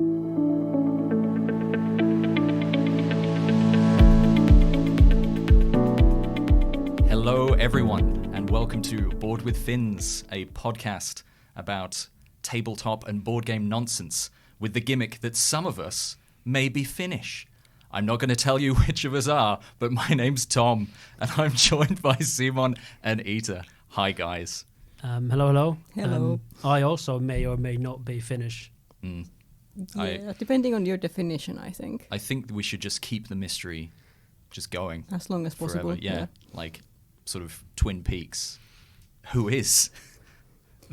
Hello, everyone, and welcome to Board with Finns, a podcast about tabletop and board game nonsense with the gimmick that some of us may be Finnish. I'm not going to tell you which of us are, but my name's Tom, and I'm joined by Simon and Ita. Hi, guys. Hello. Hello. I also may or may not be Finnish. Depending on your definition, I think. I think we should just keep the mystery just going. As long as forever. possible. Yeah, like sort of Twin Peaks. Who is?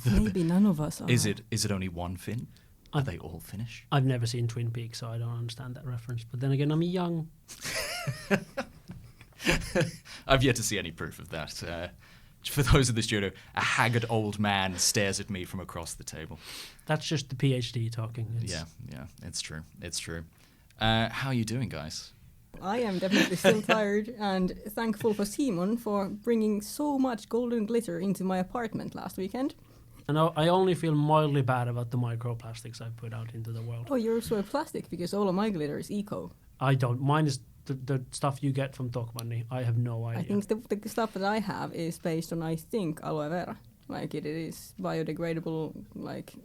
Maybe none of us are. Is it only one Finn? Are they all Finnish? I've never seen Twin Peaks, so I don't understand that reference. But then again, I'm young. I've yet to see any proof of that. For those in the studio, a haggard old man stares at me from across the table. That's just the PhD talking. Yeah, it's true. It's true. How are you doing, guys? I am definitely still tired and thankful for Simon for bringing so much golden glitter into my apartment last weekend. And I only feel mildly bad about the microplastics I put out into the world. Oh, you're so plastic because all of my glitter is eco. I don't. Mine is the stuff you get from Tokmanni. I have no idea. I think the stuff that I have is based on, I think, aloe vera. Like it is biodegradable,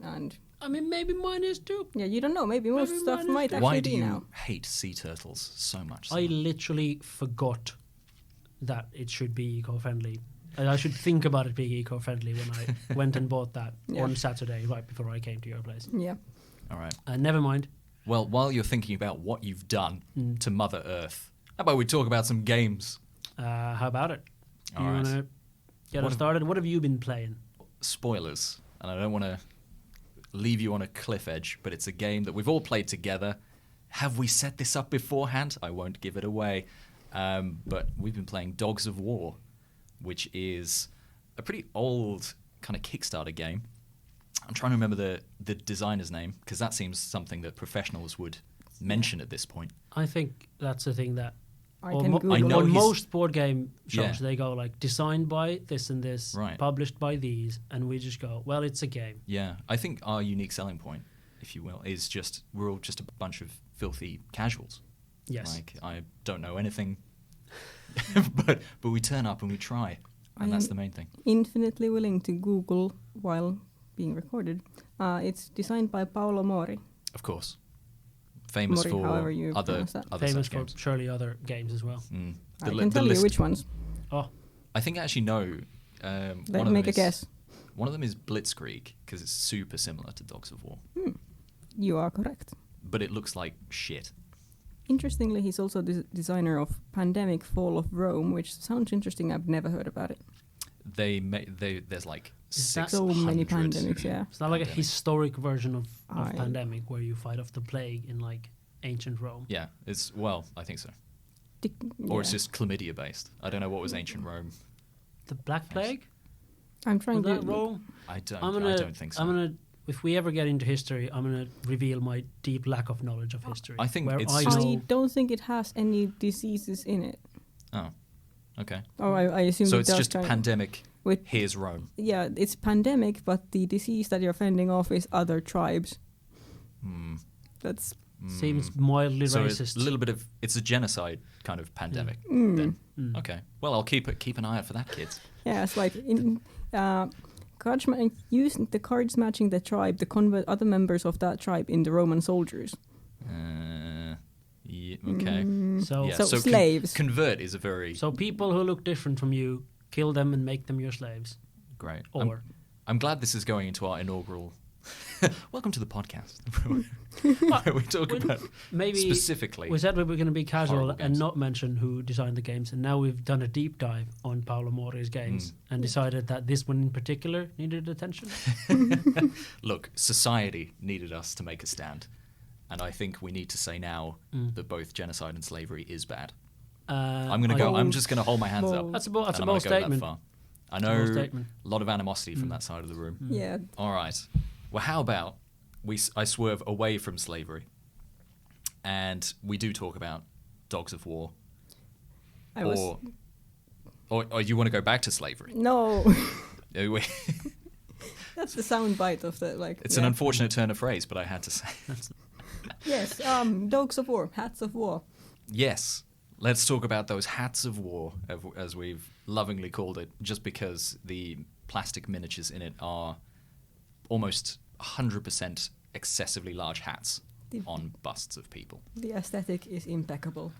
and... I mean, maybe mine is too. Yeah, you don't know. Maybe most stuff might actually Why do be you now. hate sea turtles so much? I literally forgot that it should be eco-friendly. And I should think about it being eco-friendly when I went and bought that on Saturday, right before I came to your place. Yeah. All right. Never mind. Well, while you're thinking about what you've done to Mother Earth, how about we talk about some games? How about it? All you right. want to get us started? What have you been playing? Spoilers, and I don't want to leave you on a cliff edge, but it's a game that we've all played together. Have we set this up beforehand? I won't give it away. But we've been playing Dogs of War, which is a pretty old kind of Kickstarter game. I'm trying to remember the designer's name, because that seems something that professionals would mention at this point. I think that's the thing that on most board game shows, they go like designed by this and this, published by these, and we just go, well, it's a game. Yeah, I think our unique selling point, if you will, is just we're all just a bunch of filthy casuals. Yes. Like, I don't know anything, but we turn up and we try, and that's the main thing. Infinitely willing to Google while being recorded. It's designed by Paolo Mori. Of course. Famous Mori, for other famous such for games. surely other games as well. I can tell you which ones. Oh, I think I actually know. Let me make a guess. One of them is Blitzkrieg, because it's super similar to Dogs of War. You are correct. But it looks like shit. Interestingly, he's also the designer of Pandemic Fall of Rome, which sounds interesting. I've never heard about it. There's like 600. So many pandemics, yeah. it's not like a historic version of Pandemic where you fight off the plague in like ancient Rome. Yeah, I think so. Or it's just chlamydia based. I don't know what was ancient Rome. The Black Plague? I'm trying was to... that Rome? I don't think so. If we ever get into history, I'm going to reveal my deep lack of knowledge of history. I think I don't think it has any diseases in it. Oh, okay. Oh, I assume so it's just pandemic. Here's Rome. Yeah, it's pandemic, but the disease that you're fending off is other tribes. That's seems mildly racist. It's a little bit of it's a genocide kind of pandemic. Then okay. Well, I'll keep an eye out for that, kids. Yeah, it's like using the cards matching the tribe to convert other members of that tribe into Roman soldiers. Yeah, okay. So slaves. Convert is a very... So people who look different from you, kill them and make them your slaves. Great. Or I'm glad this is going into our inaugural... Welcome to the podcast. we talk about maybe specifically... We said we were going to be casual and not mention who designed the games, and now we've done a deep dive on Paolo Mori's games and decided that this one in particular needed attention. Look, society needed us to make a stand. And I think we need to say now that both genocide and slavery is bad. I'm just going to hold my hands up. That's a bold statement. I know a lot of animosity from that side of the room. Yeah. All right. Well, how about I swerve away from slavery, and we do talk about Dogs of War, or you want to go back to slavery? No. That's the sound bite of the like. It's an unfortunate turn of phrase, but I had to say. Yes, Dogs of War, Hats of War. Yes, let's talk about those hats of war, as we've lovingly called it, just because the plastic miniatures in it are almost 100% excessively large hats on busts of people. The aesthetic is impeccable.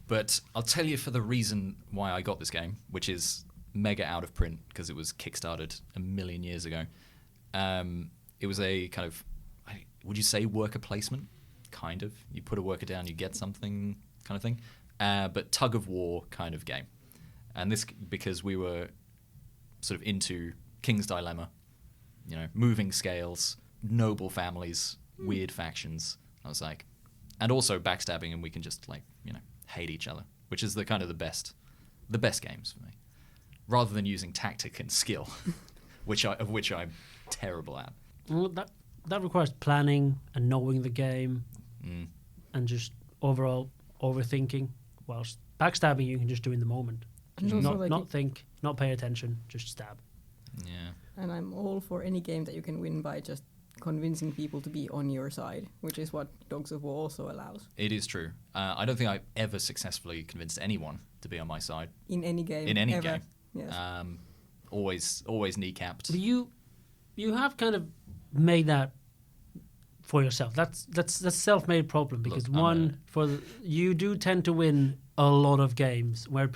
But I'll tell you for the reason why I got this game, which is mega out of print because it was kickstarted a million years ago. It was a kind of, would you say worker placement? Kind of. You put a worker down, you get something kind of thing. But tug of war kind of game. And this because we were sort of into King's Dilemma, you know, moving scales, noble families, weird factions. I was like, and also backstabbing, and we can just like, you know, hate each other, which is the kind of the best games for me, rather than using tactic and skill, of which I'm terrible at. Well, that requires planning and knowing the game, and just overall overthinking. Whilst backstabbing, you can just do in the moment. Just not think, not pay attention, just stab. Yeah. And I'm all for any game that you can win by just convincing people to be on your side, which is what Dogs of War also allows. It is true. I don't think I've ever successfully convinced anyone to be on my side. In any game. In any ever. game. Yes. Always kneecapped. But you have kind of made that for yourself. That's self-made problem because you do tend to win a lot of games where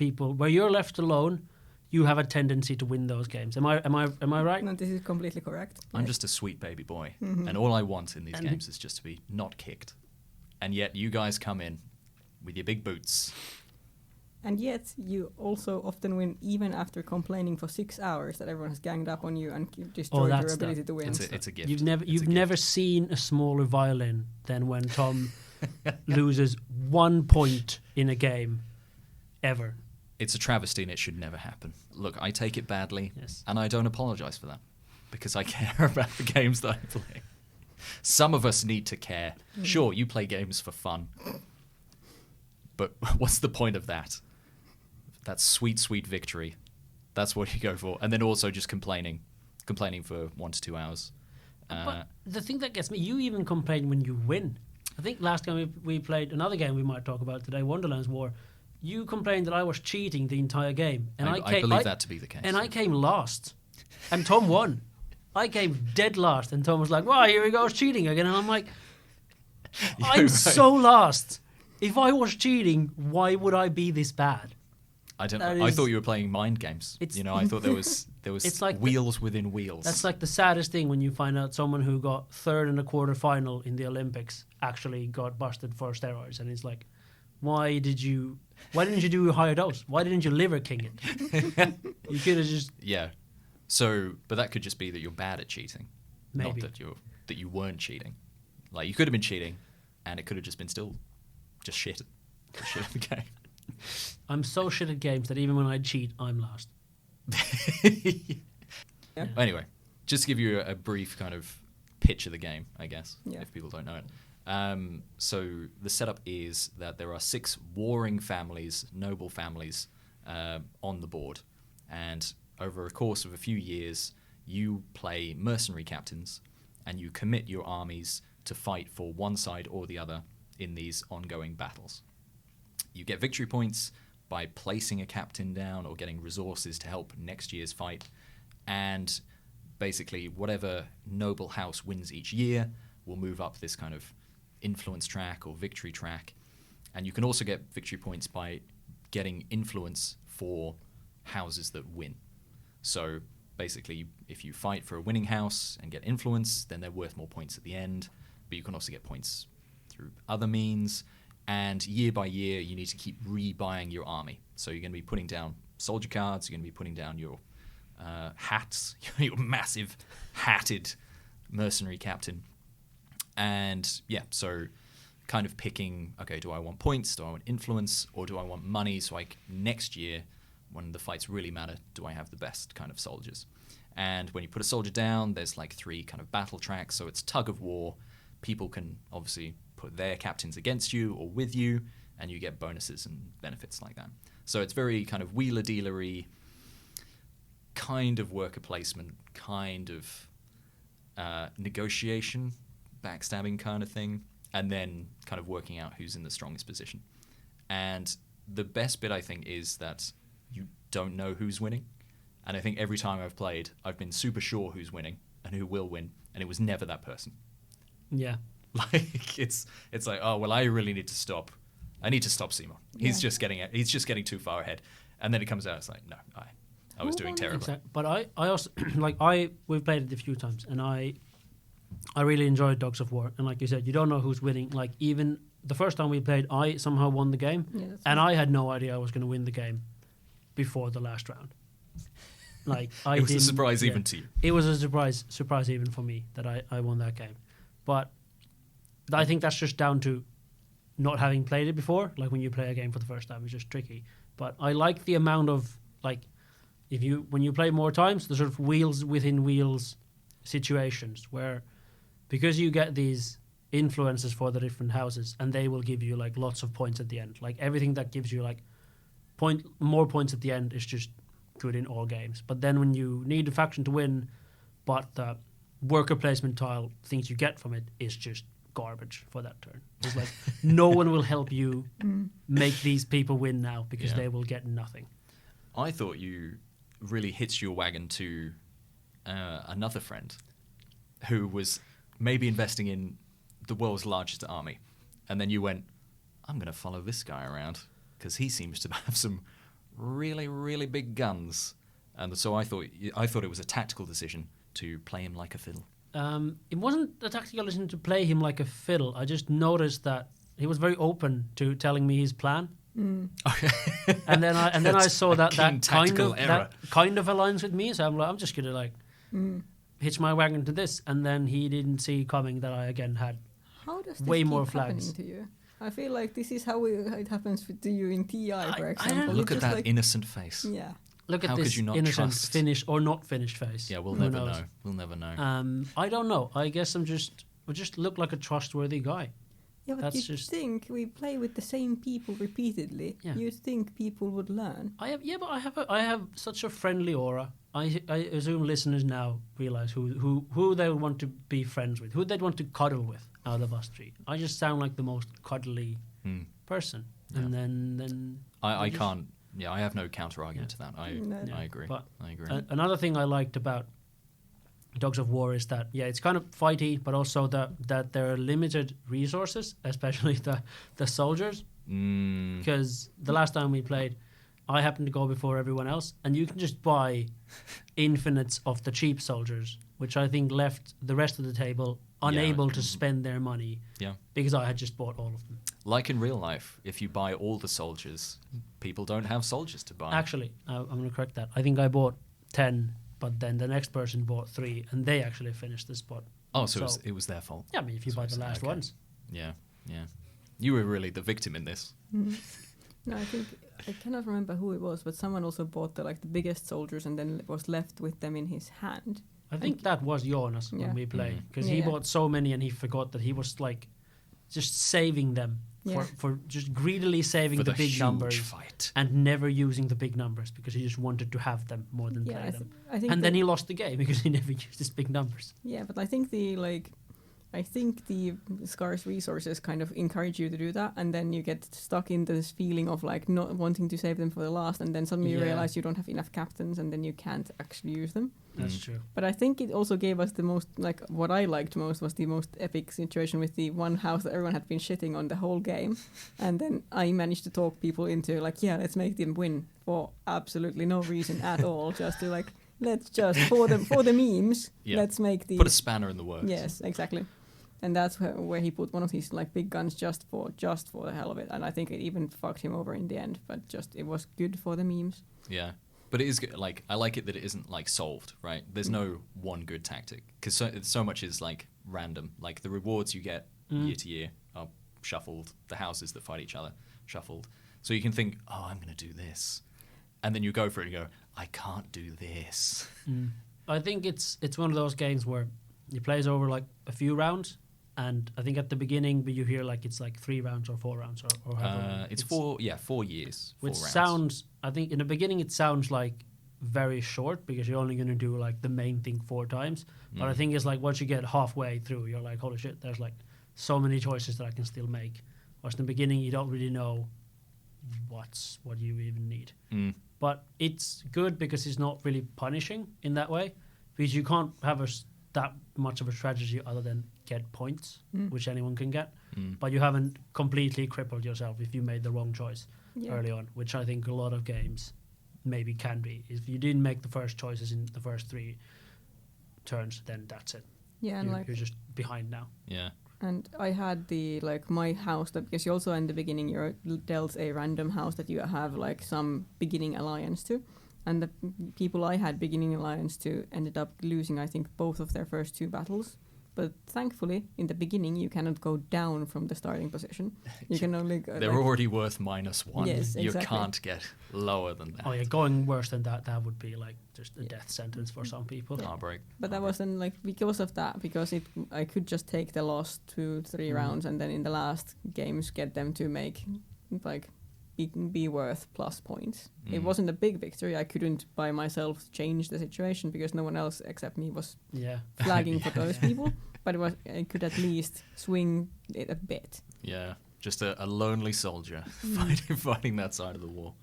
you're left alone. You have a tendency to win those games. Am I right? No, this is completely correct. I'm just a sweet baby boy, and all I want in these games is just to be not kicked. And yet you guys come in with your big boots. And yet you also often win even after complaining for 6 hours that everyone has ganged up on you and destroyed your ability to win. It's a gift. You've never seen a smaller violin than when Tom loses 1 point in a game ever. It's a travesty and it should never happen. Look, I take it badly, and I don't apologize for that because I care about the games that I play. Some of us need to care. Sure, you play games for fun, but what's the point of that? That sweet, sweet victory. That's what you go for. And then also just complaining for 1 to 2 hours. But the thing that gets me, you even complain when you win. I think last time we played another game we might talk about today, Wonderlands War. You complained that I was cheating the entire game. And I believe that to be the case. And I came last. And Tom won. I came dead last. And Tom was like, well, here he goes cheating again. And I'm like, I'm so lost. If I was cheating, why would I be this bad? I don't know. I thought you were playing mind games. I thought there was it's like wheels within wheels. That's like the saddest thing when you find out someone who got third in a quarterfinal in the Olympics actually got busted for steroids. And it's like, why didn't you do a higher dose? Why didn't you liver king it? You could have just... Yeah. So, but that could just be that you're bad at cheating. Maybe. Not that you weren't cheating. Like, you could have been cheating, and it could have just been just shit. Just shit at the game. I'm so shit at games that even when I cheat, I'm last. Yeah. Anyway, just to give you a brief kind of pitch of the game, I guess, if people don't know it. So the setup is that there are 6 warring families, noble families, on the board. And over a course of a few years, you play mercenary captains, and you commit your armies to fight for one side or the other in these ongoing battles. You get victory points by placing a captain down or getting resources to help next year's fight. And basically, whatever noble house wins each year will move up this kind of influence track or victory track. And you can also get victory points by getting influence for houses that win. So basically, if you fight for a winning house and get influence, then they're worth more points at the end. But you can also get points through other means. And year by year, you need to keep rebuying your army. So you're going to be putting down soldier cards, you're going to be putting down your hats, your massive hatted mercenary captain. And yeah, so kind of picking, okay, do I want points, do I want influence, or do I want money so next year, when the fights really matter, do I have the best kind of soldiers? And when you put a soldier down, there's like 3 kind of battle tracks, so it's tug of war. People can obviously put their captains against you or with you, and you get bonuses and benefits like that. So it's very kind of wheeler-dealery, kind of worker placement, kind of negotiation, backstabbing kind of thing. and then kind of working out who's in the strongest position. And the best bit, I think, is that you don't know who's winning. And I think every time I've played, I've been super sure who's winning and who will win, and it was never that person. Yeah. Like it's like, oh well, I really need to stop. I need to stop Simon. He's just getting too far ahead. And then it comes out, it's like, no, I was doing terribly. Exactly. But I also we've played it a few times, and I really enjoyed Dogs of War. And like you said, you don't know who's winning. Like even the first time we played, I somehow won the game, and I had no idea I was going to win the game before the last round. Like it was a surprise even to you. It was a surprise even for me that I won that game. But I think that's just down to not having played it before. Like when you play a game for the first time, it's just tricky. But I like the amount of like when you play more times, the sort of wheels within wheels situations where because you get these influences for the different houses and they will give you like lots of points at the end. Like everything that gives you like more points at the end is just good in all games. But then when you need a faction to win, but the worker placement tile things you get from it is just garbage for that turn. It's like no one will help you make these people win now because they will get nothing. I thought you really hitched your wagon to another friend who was maybe investing in the world's largest army, and then you went, I'm going to follow this guy around because he seems to have some really, really big guns. And so I thought it was a tactical decision to play him like a fiddle. It wasn't a tactical decision to play him like a fiddle. I just noticed that he was very open to telling me his plan. Okay. and then I saw that kind of aligns with me. So I'm like, I'm just gonna like hitch my wagon to this. And then he didn't see coming that I again had How does this way keep more flags. happening to you? I feel like this is how it happens to you in TI, for example. Look at that innocent face. Yeah. Look at How this could you not innocent trust? Finnish or not Finnish face. Yeah, we'll Who never knows? know. We'll never know. I don't know. I guess I just look like a trustworthy guy. Yeah, but That's you'd just- think we play with the same people repeatedly. Yeah. You'd think people would learn. But I have such a friendly aura. I assume listeners now realize who they want to be friends with, who they'd want to cuddle with out of us three. I just sound like the most cuddly person, and then I can't. Yeah, I have no counter argument to that. I agree. But I agree. Another thing I liked about Dogs of War is that it's kind of fighty, but also that there are limited resources, especially the soldiers. Because the last time we played, I happened to go before everyone else, and you can just buy infinites of the cheap soldiers, which I think left the rest of the table unable to spend their money. Yeah. Because I had just bought all of them. Like in real life, if you buy all the soldiers, people don't have soldiers to buy. Actually, I'm going to correct that. I think I bought 10, but then the next person bought 3, and they actually finished the spot. Oh, so it was their fault. Yeah, I mean, if you buy the last ones. Yeah. You were really the victim in this. No, I cannot remember who it was, but someone also bought the biggest soldiers and then was left with them in his hand. I think that was Jonas when we played, because he bought so many and he forgot that he was like just saving them for just greedily saving the big numbers fight. and never using the big numbers because he just wanted to have them more than play them. And then he lost the game because he never used his big numbers. Yeah, but I think the scarce resources kind of encourage you to do that, and then you get stuck in this feeling of like not wanting to save them for the last, and then suddenly you realize you don't have enough captains, and then you can't actually use them. That's true. But I think it also gave us the most, like, what I liked most was the most epic situation with the one house that everyone had been shitting on the whole game, and then I managed to talk people into like, let's make them win for absolutely no reason at all, just to like, let's just for the memes, let's make the put a spanner in the works. Yes, exactly. And that's where he put one of his like big guns just for the hell of it, and I think it even fucked him over in the end. But it was good for the memes. Yeah, but it is good. Like I like it that it isn't like solved, right? There's no one good tactic because so much is like random. Like the rewards you get year to year are shuffled. The houses that fight each other shuffled. So you can think, oh, I'm going to do this, and then you go for it and go, I can't do this. I think it's one of those games where you plays over like a few rounds. And I think at the beginning, but you hear like it's like 3 rounds or 4 rounds or however. It's 4 years. 4 which rounds. sounds, I think in the beginning it sounds like very short because you're only going to do like the main thing 4 times. But I think it's like once you get halfway through, you're like, holy shit, there's like so many choices that I can still make. Whereas in the beginning, you don't really know what you even need. But it's good because it's not really punishing in that way, because you can't have that much of a strategy other than get points, which anyone can get. But you haven't completely crippled yourself if you made the wrong choice early on, which I think a lot of games maybe can be. If you didn't make the first choices in the first 3 turns, then that's it. Yeah, and you're just behind now. Yeah. And I had my house, that because you also in the beginning you're dealt a random house that you have like some beginning alliance to, and the people I had beginning alliance to ended up losing, I think, both of their first 2 battles. But thankfully, in the beginning, you cannot go down from the starting position. You can only go... They're already worth -1. Yes, you exactly. can't get lower than that. Oh yeah, going worse than that would be like just a death sentence for some people. Heartbreak. But that wasn't like because of that, because I could just take the last 2-3 rounds and then in the last games get them to make like be worth plus points. It wasn't a big victory. I couldn't by myself change the situation because no one else except me was flagging for those people. But I could at least swing it a bit. Yeah, just a lonely soldier fighting that side of the war.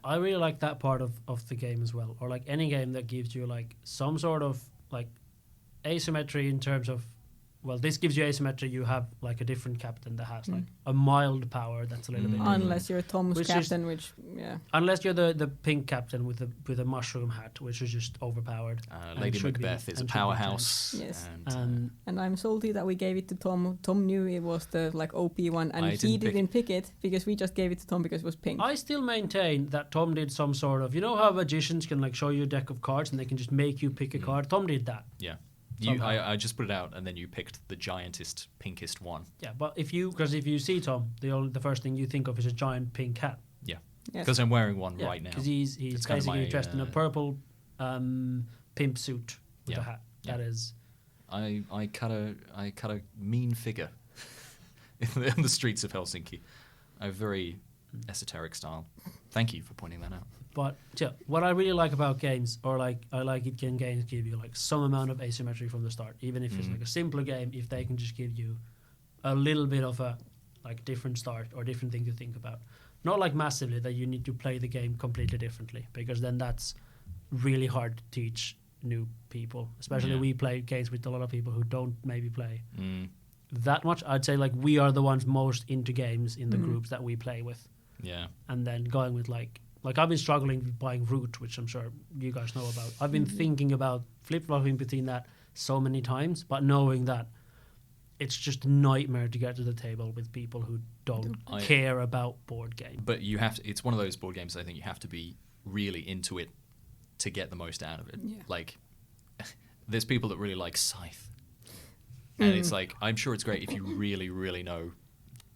I really like that part of the game as well, or like any game that gives you like some sort of like asymmetry in terms of, well, this gives you asymmetry. You have like a different captain that has like a mild power that's a little bit different. Unless you're Tom's captain, unless you're the pink captain with a mushroom hat, which is just overpowered. Lady Macbeth is a powerhouse. Yes, and I'm salty that we gave it to Tom. Tom knew it was the like OP one, and he didn't pick it because we just gave it to Tom because it was pink. I still maintain that Tom did some sort of, you know how magicians can like show you a deck of cards and they can just make you pick a card. Tom did that. Yeah. I just put it out, and then you picked the giantest, pinkest one. Yeah, but if you see Tom, the first thing you think of is a giant pink hat. Yeah, because I'm wearing one right now. Because he's basically dressed in a purple pimp suit with a hat. That is. I cut a mean figure in the streets of Helsinki. A very esoteric style. Thank you for pointing that out. But yeah, what I really like about games, or like I like it when games give you like some amount of asymmetry from the start, even if it's like a simpler game, if they can just give you a little bit of a like different start or different thing to think about. Not like massively that you need to play the game completely differently, because then that's really hard to teach new people. Especially we play games with a lot of people who don't maybe play that much. I'd say like we are the ones most into games in the groups that we play with. Yeah. And then going with like I've been struggling with buying Root, which I'm sure you guys know about. I've been thinking about flip-flopping between that so many times, but knowing that it's just a nightmare to get to the table with people who don't care about board games. But you have to, it's one of those board games I think you have to be really into it to get the most out of it. Yeah. Like, there's people that really like Scythe. And it's like, I'm sure it's great if you really, really know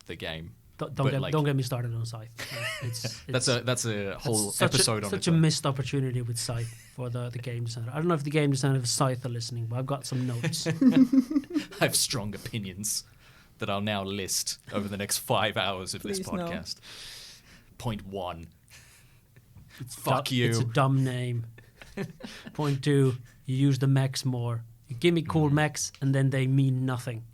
the game. Don't get me started on Scythe. That's a whole episode on it. Such a missed opportunity with Scythe for the game designer. I don't know if the game designer of Scythe are listening, but I've got some notes. I have strong opinions that I'll now list over the next 5 hours of this podcast. No. Point 1. Fuck you. It's a dumb name. Point 2. You use the mechs more. You give me cool mechs, and then they mean nothing.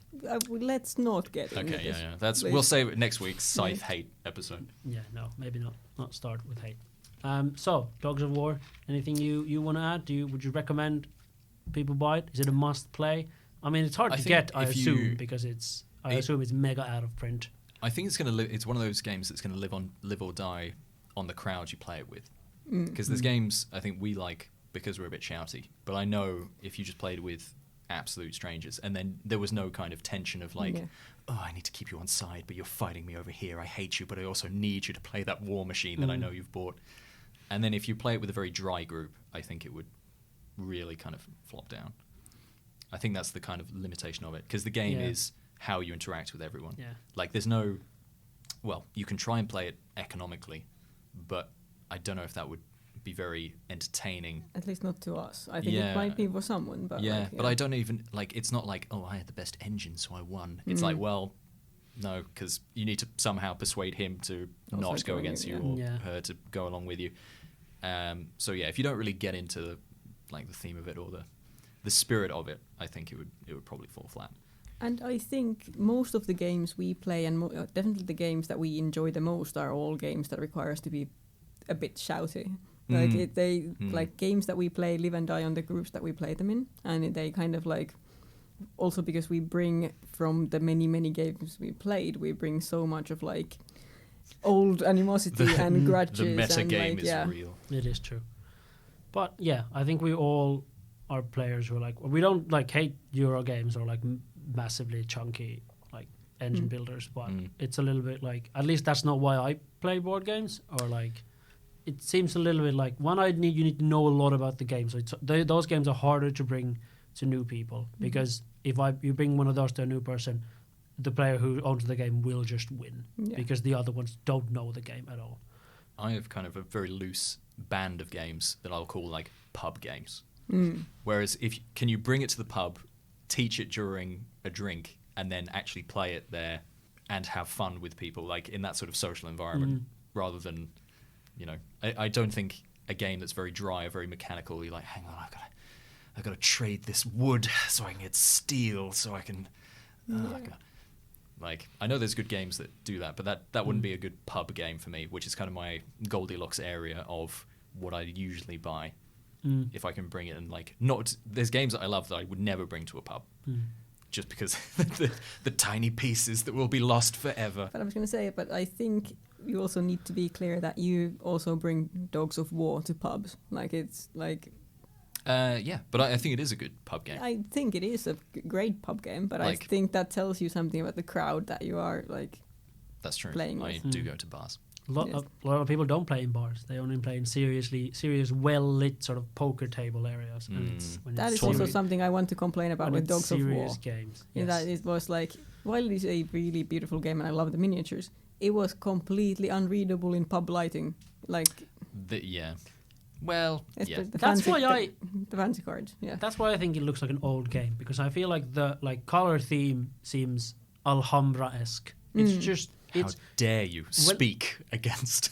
Let's not get into this. Yeah. That's we'll save it next week's Scythe hate episode. Yeah, no, maybe not start with hate. So Dogs of War. Anything you want to add? Would you recommend people buy it? Is it a must play? I mean, it's hard to get. I assume because I assume it's mega out of print. I think it's gonna live. It's one of those games that's gonna live or die on the crowd you play it with. Because there's games I think we like because we're a bit shouty, but I know if you just played with absolute strangers, and then there was no kind of tension of like, oh, I need to keep you on side, but you're fighting me over here. I hate you, but I also need you to play that war machine that I know you've bought. And then if you play it with a very dry group, I think it would really kind of flop down. I think that's the kind of limitation of it, because the game is how you interact with everyone. Yeah. Like there's no, well, you can try and play it economically, but I don't know if that would be very entertaining. At least not to us. I think it might be for someone, but but I don't even like. It's not like, oh, I had the best engine, so I won. It's like, well, no, because you need to somehow persuade him to also not go against you or her to go along with you. So yeah, if you don't really get into the theme of it or the spirit of it, I think it would probably fall flat. And I think most of the games we play, and definitely the games that we enjoy the most, are all games that require us to be a bit shouty. Like like games that we play live and die on the groups that we play them in, and they kind of like also because we bring from the many games we played, we bring so much of like old animosity and grudges. The meta and game like, is real. It is true. But yeah, I think we all are players who are like, we don't like hate Euro games or like massively chunky like engine builders, but it's a little bit like, at least that's not why I play board games, or like it seems a little bit like you need to know a lot about the game. So those games are harder to bring to new people because if you bring one of those to a new person, the player who owns the game will just win because the other ones don't know the game at all. I have kind of a very loose band of games that I'll call like pub games. Whereas can you bring it to the pub, teach it during a drink, and then actually play it there and have fun with people, like in that sort of social environment, rather than, I don't think a game that's very dry or very mechanical, you're like, hang on, I've got to trade this wood so I can get steel, so I can... Like, I know there's good games that do that, but that wouldn't be a good pub game for me, which is kind of my Goldilocks area of what I usually buy. If I can bring it and like, there's games that I love that I would never bring to a pub, just because the tiny pieces that will be lost forever. But I was going to say, but I think you also need to be clear that you also bring Dogs of War to pubs. Like, it's like... yeah, but I think it is a good pub game. I think it is a great pub game, but like, I think that tells you something about the crowd that you are like. That's true. Playing I do go to bars. A lot of people don't play in bars. They only play in serious, well lit sort of poker table areas. And that is also something I want to complain about with Dogs of War. Games. Yes. That it was like, while it is a really beautiful game and I love the miniatures, it was completely unreadable in pub lighting. Like. Well, yeah. The fancy cards. Yeah. That's why I think it looks like an old game, because I feel like the color theme seems Alhambra-esque. It's just. How dare you speak against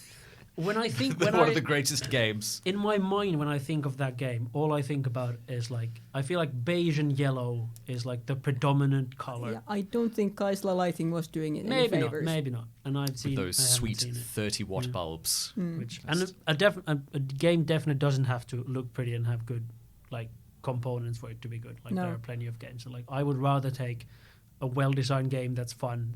when I think one of the greatest games. In my mind, when I think of that game, all I think about is like, I feel like beige and yellow is like the predominant color. Yeah, I don't think Kaisla Lighting was doing it any favors. Maybe not. And I've seen those sweet 30-watt bulbs. Which a game definitely doesn't have to look pretty and have good like components for it to be good. Like there are plenty of games. So like I would rather take a well-designed game that's fun,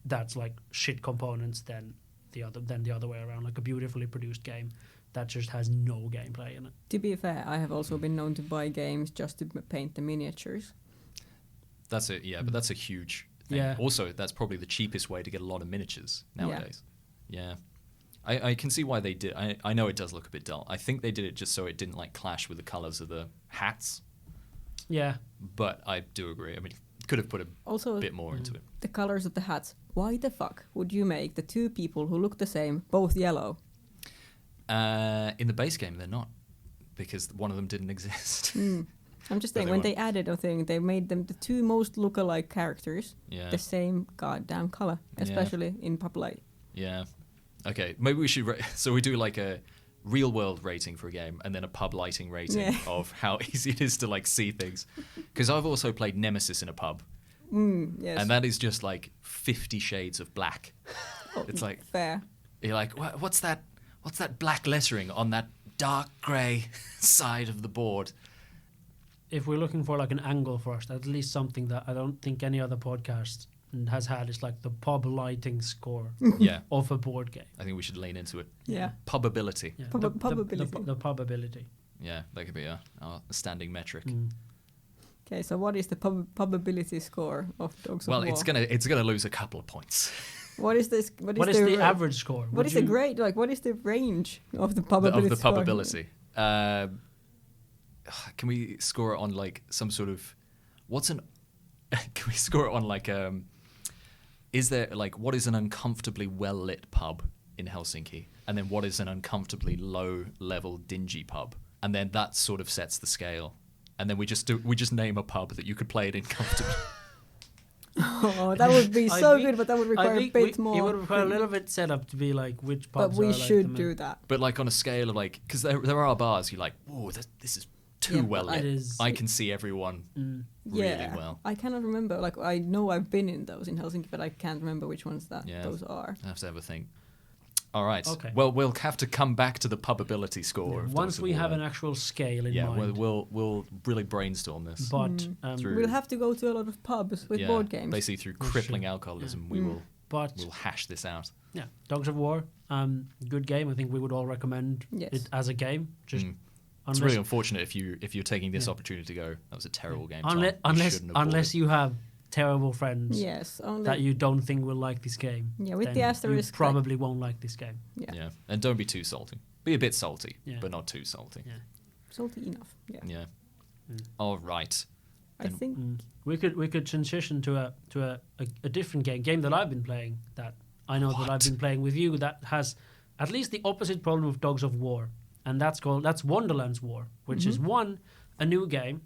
that's like shit components than the other way around, like a beautifully produced game that just has no gameplay in it. To be fair, I have also been known to buy games just to paint the miniatures. That's it, yeah, but that's a huge thing. Yeah. Also, that's probably the cheapest way to get a lot of miniatures nowadays. Yeah. I can see why they did. I know it does look a bit dull. I think they did it just so it didn't like clash with the colours of the hats. Yeah. But I do agree. I mean, could have put a bit more into it. The colors of the hats. Why the fuck would you make the two people who look the same both yellow? In the base game, they're not, because one of them didn't exist. I'm just saying, when they added a thing, they made them the two most look-alike characters the same goddamn color, especially in pub light. Yeah. Okay, maybe we should... so we do like a real-world rating for a game and then a pub lighting rating of how easy it is to like see things. Because I've also played Nemesis in a pub. Yes. And that is just like 50 shades of black. It's like... Fair. You're like, what's that black lettering on that dark grey side of the board? If we're looking for like an angle first, at least something that I don't think any other podcast has had is like the pub lighting score of a board game. I think we should lean into it. Yeah. Pubability. Yeah. The pubability. Yeah, that could be a standing metric. Okay, so what is the pubability score of Dogs of War? Well, it's gonna lose a couple of points. What is this? What is the average score? What is the grade? Like, what is the range of the pubability? Of the pubability. Can we score it on like some sort of? Can we score it on like is there like what is an uncomfortably well lit pub in Helsinki, and then what is an uncomfortably low level dingy pub, and then that sort of sets the scale, and then we just name a pub that you could play it in comfortably. Oh, that would be so good, but that would require a bit more. It would require a little bit setup to be like which pubs. But we should do that. But like on a scale of like, because there are bars you're like, whoa, this is too well lit. it is- I can see everyone really well. I cannot remember. Like I know I've been in those in Helsinki, but I can't remember which ones Yeah. those are. I have to have a think. All right. Okay. Well, we'll have to come back to the pubability score. of Once Dogs of we have War. an actual scale in Yeah, mind. we'll really brainstorm this. But Through- We'll have to go to a lot of pubs with board games. Basically, through That's crippling true. alcoholism, Mm. but we'll hash this out. yeah, Dogs of War, good game. I think we would all recommend Yes. it as a game. Just It's unless, really unfortunate if you're taking this Yeah. opportunity to go. That was a terrible game. Tom. unless You unless shouldn't have bought unless it." you have terrible friends Yes, only that you don't think will like this game. Yeah, with then the asterisk, you probably won't like this game. Yeah, and don't be too salty. Be a bit salty, Yeah. but not too salty. Yeah. salty enough. Yeah, Yeah. Mm. All right. I think We could transition to a different game that I've been playing that I know that What? I've been playing with you that has at least the opposite problem of Dogs of War, and that's Wonderland's War, which is one, a new game,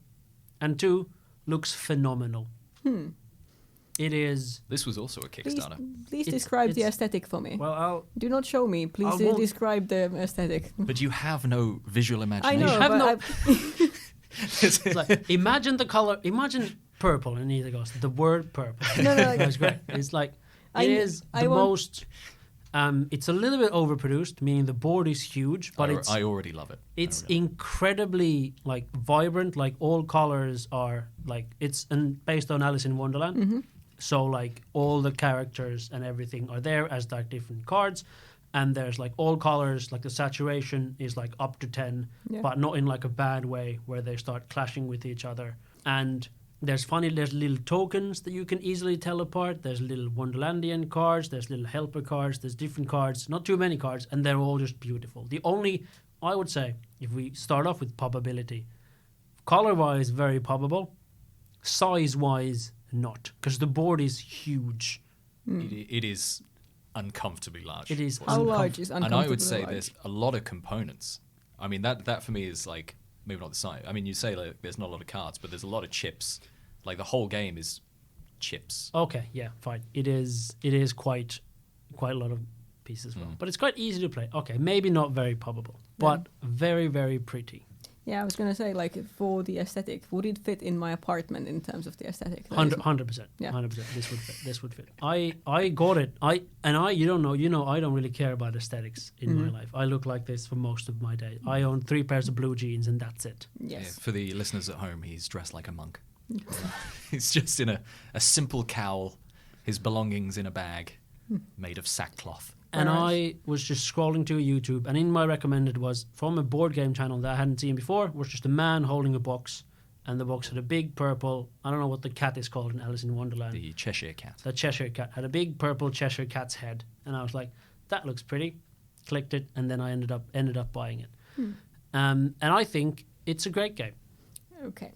and two, looks phenomenal. It is This was also a Kickstarter. please It's- describe the it's- aesthetic for me. well. Do not show me. Please won't- describe the aesthetic. But you have no visual I imagination. know, have but no- It's It's like imagine the color. Imagine purple, and either goes the word purple. No, like- That's great. It's like I- it is I the want- most. It's a little bit overproduced, meaning the board is huge, but I already love it. it's I already love incredibly like vibrant. Like all colors are like based on Alice in Wonderland. So like all the characters and everything are there as like different cards. And there's like all colors, like the saturation is like up to 10, Yeah. but not in like a bad way where they start clashing with each other. And there's little tokens that you can easily tell apart. There's little Wonderlandian cards, there's little helper cards, there's different cards, not too many cards, and they're all just beautiful. The only, I would say, if we start off with pubability, color-wise, very pubable, size-wise, not, because the board is huge. It is uncomfortably large. It is How large is And uncomfortably I would say large? there's a lot of components. I mean, that for me is like, maybe not the size. I mean, you say like there's not a lot of cards, but there's a lot of chips. Like the whole game is chips. Okay, yeah, fine. It is quite a lot of pieces as well. But it's quite easy to play. Okay, maybe not very probable, but very, very pretty. Yeah, I was gonna say like for the aesthetic, would it fit in my apartment in terms of the aesthetic? That is- 100%. Yeah. 100%. This would fit. I got it. You know I don't really care about aesthetics in my life. I look like this for most of my day. I own 3 pairs of blue jeans and that's it. Yeah, Yes. for the listeners at home, he's dressed like a monk. He's just in a simple cowl, his belongings in a bag made of sackcloth. And Whereas- I was just scrolling to YouTube, and in my recommended was from a board game channel that I hadn't seen before, was just a man holding a box, and the box had a big purple, I don't know what the cat is called in Alice in Wonderland. The Cheshire Cat. The Cheshire Cat had a big purple Cheshire Cat's head, and I was like, that looks pretty. Clicked it, and then I ended up buying it. And I think it's a great game Okay.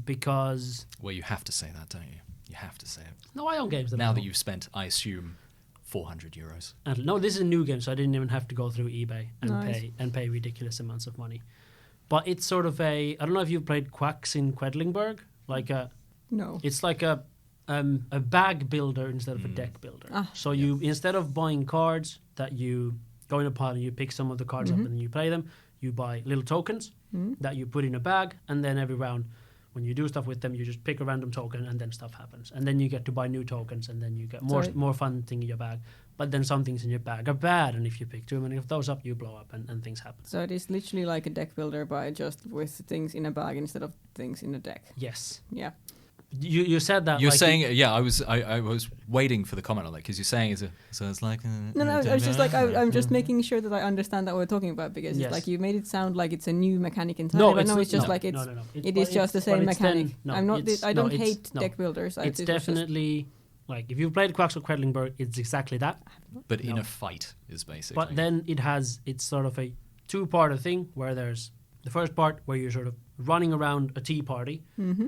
because Well, you have to say that, don't you? You have to say it. no, I own games that Now I that own. you've spent, I assume, 400 euros. And no, this is a new game, so I didn't even have to go through eBay and Nice. pay ridiculous amounts of money. But it's sort of I don't know if you've played Quacks in Quedlingburg, No. it's like a bag builder instead of a deck builder. Ah. So you instead of buying cards that you go in a pile and you pick some of the cards up and you play them, you buy little tokens that you put in a bag, and then every round when you do stuff with them, you just pick a random token and then stuff happens. And then you get to buy new tokens and then you get more fun thing in your bag. But then some things in your bag are bad, and if you pick too many of those up, you blow up and things happen. So it is literally like a deck builder, but just with things in a bag instead of things in a deck. Yes. Yeah. You said that. You're like saying, yeah, I was waiting for the comment on that because you're saying so it's like. No, I was just like I'm just making sure that I understand that we're talking about because Yes. it's like you made it sound like it's a new mechanic entirely. But no, it's just like it's no. it is just the same mechanic. I'm not. I don't hate no. deck builders. It's definitely like if you've played Quacks of Quedlingburg, it's exactly that. But in No. a fight is basically. But then it's sort of a 2-part thing where there's the first part where you're sort of running around a tea party,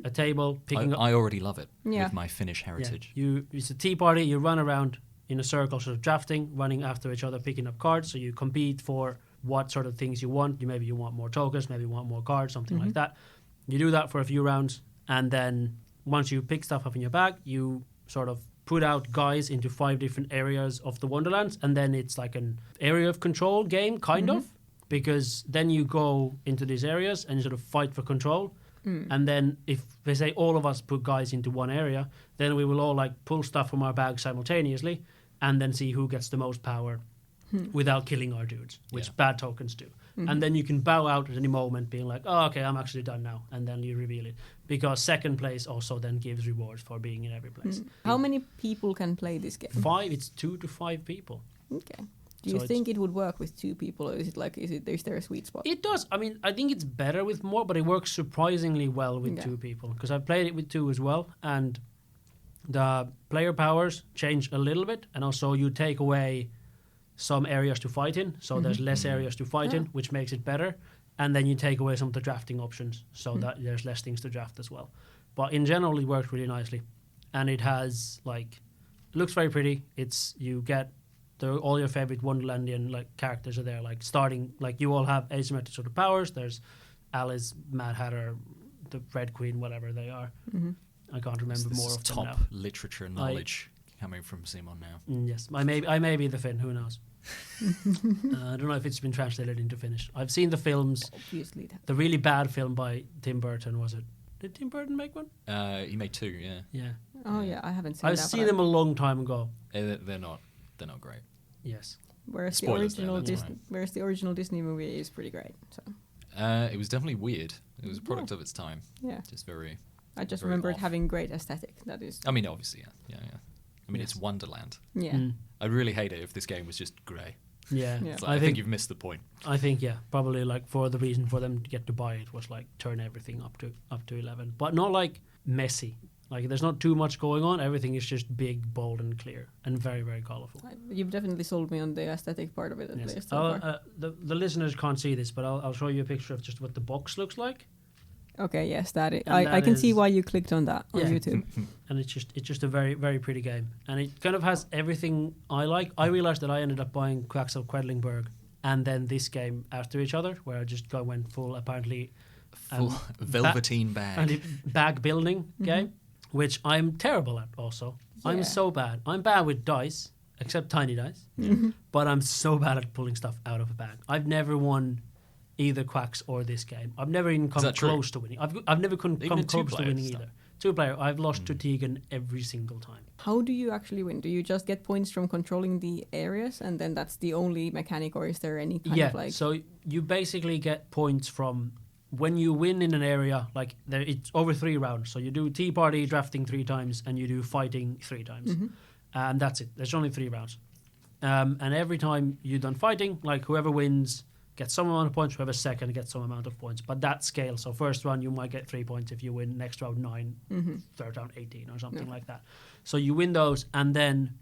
a table, picking up. I already love it Yeah. with my Finnish heritage. It's a tea party. You run around in a circle, sort of drafting, running after each other, picking up cards. So you compete for what sort of things you want. Maybe you want more tokens, maybe you want more cards, something like that. You do that for a few rounds, and then once you pick stuff up in your bag, you sort of put out guys into 5 different areas of the Wonderlands, and then it's like an area of control game, kind of. because then you go into these areas and you sort of fight for control. And then if they say all of us put guys into one area, then we will all like pull stuff from our bag simultaneously and then see who gets the most power without killing our dudes, which bad tokens do. And then you can bow out at any moment being like, oh, okay, I'm actually done now. And then you reveal it. Because second place also then gives rewards for being in every place. How many people can play this game? 5, it's 2 to 5 people. Okay. Do you think it would work with 2 people, or is there a sweet spot? It does. I mean, I think it's better with more, but it works surprisingly well with 2 people. Because I've played it with 2 as well, and the player powers change a little bit, and also you take away some areas to fight in, so there's less areas to fight in, which makes it better. And then you take away some of the drafting options, so that there's less things to draft as well. But in general, it works really nicely, and it has like, it looks very pretty. You get all your favorite Wonderlandian like characters are there, like starting like you all have asymmetric sort of powers. There's Alice, Mad Hatter, the Red Queen, whatever they are. I can't remember more of them now. Top literature knowledge coming from Simon now. Yes, I may be the Finn. Who knows? I don't know if it's been translated into Finnish. I've seen the films. Obviously, the really bad film by Tim Burton, was it? Did Tim Burton make one? He made 2. Yeah. Yeah. Oh yeah, I haven't seen. I've seen them a long time ago. They're not great. Yes. Whereas Spoilers the original Disney movie is pretty great. So. It was definitely weird. It was a product of its time. Yeah. Just very. I just very remember off. it having great aesthetic. That is. I mean, obviously, yeah. I mean, it's Wonderland. Yeah. I'd really hate it if this game was just grey. Yeah. Like, I think you've missed the point. I think probably like for the reason for them to get to buy it was like turn everything up to 11, but not like messy. Like there's not too much going on. Everything is just big, bold, and clear, and very, very colorful. You've definitely sold me on the aesthetic part of it at least. The listeners can't see this, but I'll show you a picture of just what the box looks like. Okay, yes, I can see why you clicked on that on YouTube. And it's just a very, very pretty game, and it kind of has everything I like. I realized that I ended up buying Quacks of Quedlingberg and then this game after each other, where I just went full apparently full velveteen bag bag building game, which I'm terrible at. Also, I'm so bad. I'm bad with dice, except tiny dice, but I'm so bad at pulling stuff out of a bag. I've never won either Quacks or this game. I've never even come close to winning. I've never come close to winning either. 2-player, I've lost to Tegan every single time. How do you actually win? Do you just get points from controlling the areas, and then that's the only mechanic, or is there any kind of like... So you basically get points from when you win in an area, like it's over 3 rounds. So you do tea party drafting 3 times, and you do fighting 3 times. And that's it. There's only 3 rounds. And every time you're done fighting, like whoever wins gets some amount of points, whoever second gets some amount of points. But that scale, so first round you might get 3 points if you win, next round 9, third round 18 or something like that. So you win those, and then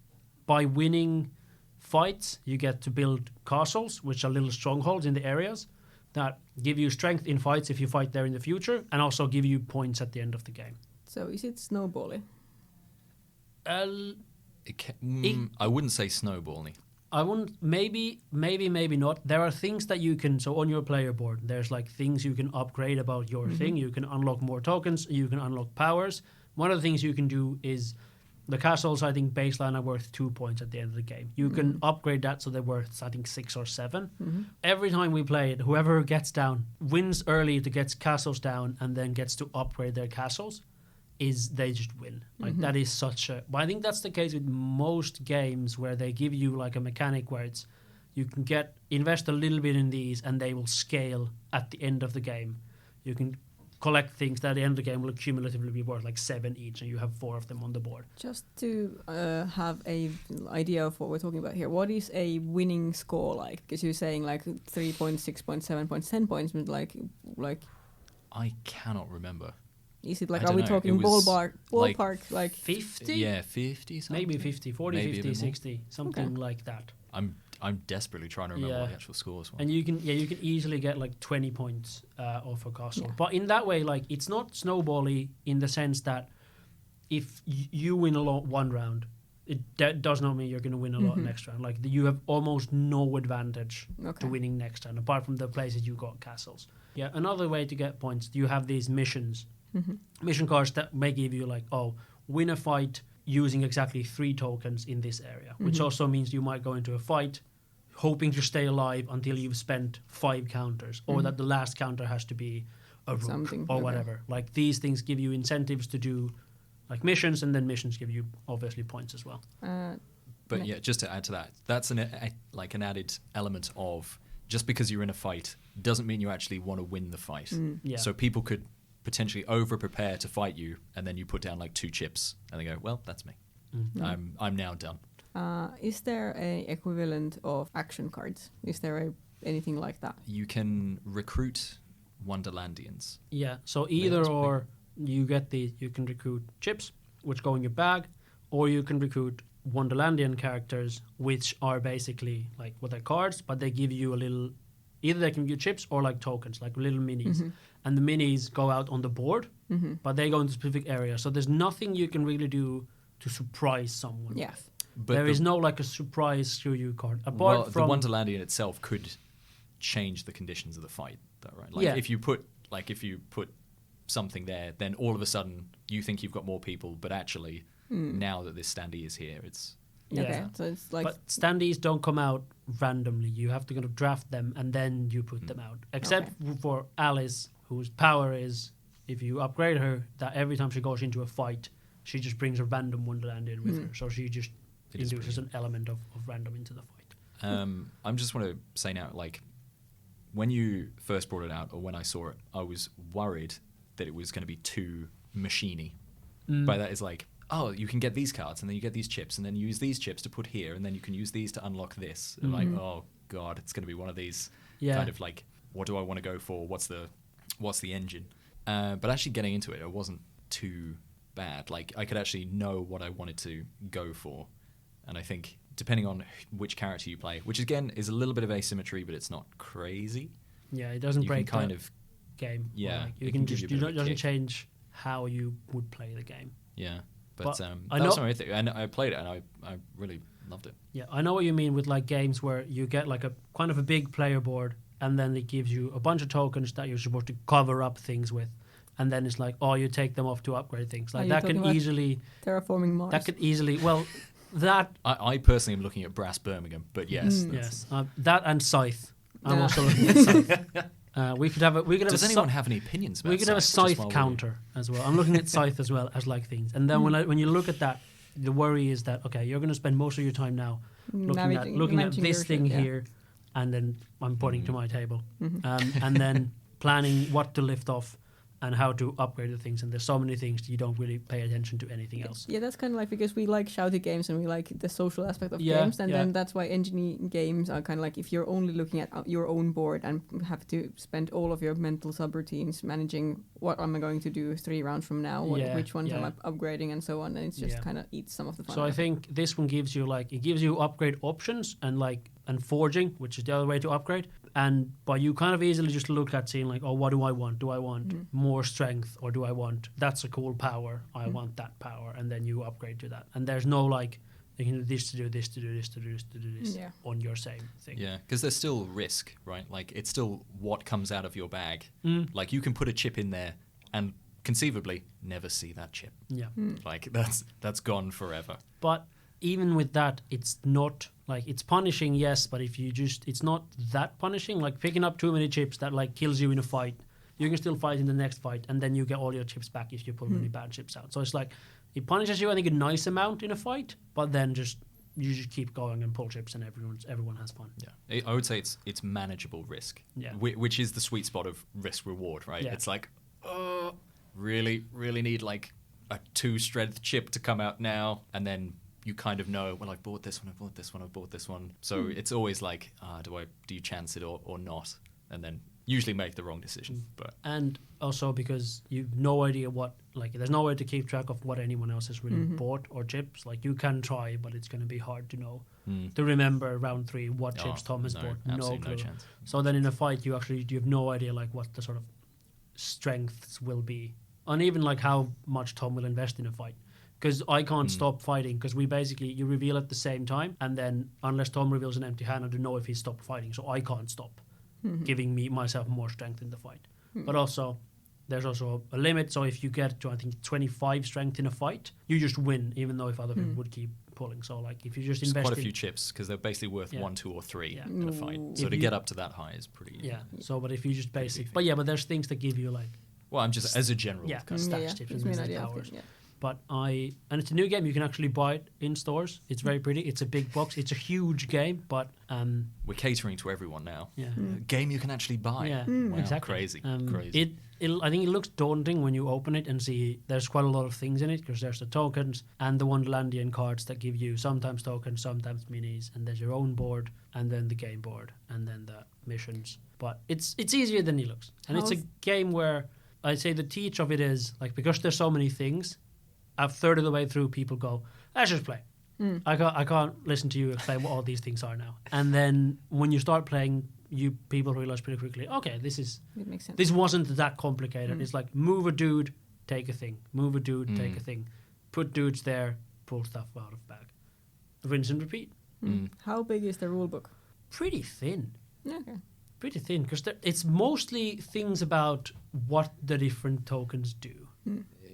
by winning fights, you get to build castles, which are little strongholds in the areas that give you strength in fights if you fight there in the future, and also give you points at the end of the game. So is it snowballing? I wouldn't say snowballing. I wouldn't. Maybe not. There are things that you can. So on your player board, there's like things you can upgrade about your thing. You can unlock more tokens. You can unlock powers. One of the things you can do is the castles. I think baseline are worth 2 points at the end of the game. You can upgrade that so they're worth I think 6 or 7. Every time we play it, whoever gets down wins early to get castles down and then gets to upgrade their castles. They just win. Like that is such a... But I think that's the case with most games where they give you like a mechanic where it's you can invest a little bit in these and they will scale at the end of the game. You can collect things that at the end of the game will cumulatively be worth like 7 each, and you have 4 of them on the board. Just to have a idea of what we're talking about here, what is a winning score like? Because you're saying like 3 points, 6 points, 7 points, 10 points, but like I cannot remember. Is it like, are we talking ballpark like 50? Yeah, 50 something. Maybe 50, 40, maybe 50, 60, something like that. I'm desperately trying to remember what the actual scores were. And you can easily get like 20 points off a castle. But in that way, like it's not snowbally in the sense that if you win a lot one round, that does not mean you're going to win a lot next round. Like you have almost no advantage to winning next round, apart from the places you got castles. Yeah, another way to get points, you have these missions. Mission cards that may give you like, win a fight using exactly 3 tokens in this area, which also means you might go into a fight hoping to stay alive until you've spent 5 counters, or that the last counter has to be a rook Something, or okay. whatever. Like these things give you incentives to do like missions, and then missions give you obviously points as well. But yeah, just to add to that, that's an added element of just because you're in a fight doesn't mean you actually want to win the fight. Yeah. So people could potentially over-prepare to fight you, and then you put down like 2 chips, and they go, well, that's me. I'm now done. Is there a equivalent of action cards? Is there anything like that? You can recruit Wonderlandians. Yeah, so either or you can recruit chips, which go in your bag, or you can recruit Wonderlandian characters, which are basically like what they're cards, but they give you a little, either they can give you chips or like tokens, like little minis. And the minis go out on the board, but they go into specific areas. So there's nothing you can really do to surprise someone Yeah. with. But There is no like a surprise screw you card. the Wonderlandian itself could change the conditions of the fight, though, right? Like if you put something there, then all of a sudden you think you've got more people, but actually now that this standee is here, it's Okay, so it's like... But standees don't come out randomly. You have to kind of draft them and then you put them out. Except for Alice, whose power is, if you upgrade her, that every time she goes into a fight, she just brings a random Wonderland in with her. So she just induces an element of random into the fight. I just want to say now, like, when you first brought it out, or when I saw it, I was worried that it was going to be too machiney. By that is like, oh, you can get these cards, and then you get these chips, and then you use these chips to put here, and then you can use these to unlock this. And like, oh god, it's going to be one of these kind of like, what do I want to go for? What's the engine? But actually getting into it wasn't too bad. Like, I could actually know what I wanted to go for. And I think, depending on which character you play, which again is a little bit of asymmetry, but it's not crazy. Yeah, it doesn't break kind the of game. Yeah, Like, you it can give just you a bit of a it doesn't kick. change how you would play the game. Yeah, but But that I was know- my thing, and I played it, and I really loved it. Yeah, I know what you mean with like games where you get like a kind of a big player board, and then it gives you a bunch of tokens that you're supposed to cover up things with, and then it's like, oh, you take them off to upgrade things. Like you that talking can about easily Terraforming Mars. that I personally am looking at Brass Birmingham, but yes, that and Scythe. I'm Yeah. also looking at Scythe. We could have Does anyone have any opinions about we could have a Scythe, just Scythe while we're- counter as well. I'm looking at Scythe as well as like things, and then when you look at that, the worry is that okay, you're going to spend most of your time now looking at this thing here, and then I'm pointing to my table, and then planning what to lift off and how to upgrade the things. And there's so many things you don't really pay attention to anything else. Yeah, that's kind of like because we like shouty games and we like the social aspect of games, and then that's why engineering games are kind of like if you're only looking at your own board and have to spend all of your mental subroutines managing what am I going to do 3 rounds from now, which ones am I upgrading and so on, and it's just kind of eats some of the fun. So I think this one gives you upgrade options and forging, which is the other way to upgrade. But you kind of easily just look at seeing like, oh, what do I want? Do I want more strength, or do I want that's a cool power? I want that power, and then you upgrade to that. And there's no like you can do this to do this to do this to do this to do this on your same thing. Yeah, because there's still risk, right? Like it's still what comes out of your bag. Like you can put a chip in there and conceivably never see that chip. Yeah, like that's gone forever. but even with that, it's not like it's punishing, yes, but if you it's not that punishing. Like picking up too many chips that like kills you in a fight, you can still fight in the next fight, and then you get all your chips back if you pull really bad chips out. So it's like it punishes you, I think, a nice amount in a fight, but then you just keep going and pull chips, and everyone has fun. Yeah, I would say it's manageable risk. Yeah, which is the sweet spot of risk reward, right? Yeah. It's like, oh, really need like a 2 strength chip to come out now, and then you kind of know, well, I've bought this one, I've bought this one, I've bought this one. So it's always like, do you chance it or not? And then usually make the wrong decision. But and also because you've no idea there's no way to keep track of what anyone else has really bought or chips. Like you can try, but it's going to be hard to know, to remember round 3 what chips Tom has bought. No clue. No chance. So then in a fight, you have no idea like what the sort of strengths will be, and even like how much Tom will invest in a fight. Because I can't stop fighting, because you reveal at the same time, and then unless Tom reveals an empty hand, I don't know if he's stopped fighting, so I can't stop giving myself more strength in the fight. But also, there's also a limit, so if you get to, I think, 25 strength in a fight, you just win, even though if other people would keep pulling. So like if you just It's invest quite a few chips because they're basically worth 1, 2, or 3 Yeah. in a fight. So If to you- get up to that high is pretty. Yeah. So, but if you just Pretty basic, beefy. but there's things that give you like Well, I'm just as a general. kind of stats tips Gives and me an business idea of powers. it, yeah. But and it's a new game. You can actually buy it in stores. It's very pretty. It's a big box. It's a huge game, but We're catering to everyone now. yeah, Game you can actually buy. yeah, Wow, exactly. Crazy. Crazy. I think it looks daunting when you open it and see there's quite a lot of things in it because there's the tokens and the Wonderlandian cards that give you sometimes tokens, sometimes minis, and there's your own board and then the game board and then the missions. But it's easier than it looks, and it's a game where I'd say the teach of it is like because there's so many things. A third of the way through, people go, "Let's just play." I can't listen to you explain what all these things are now. And then when you start playing, people realize pretty quickly, okay, It makes sense. this wasn't that complicated. It's like move a dude, take a thing. Move a dude, take a thing. Put dudes there, pull stuff out of bag. Rinse and repeat. How big is the rule book? Pretty thin. Okay. Pretty thin because it's mostly things about what the different tokens do.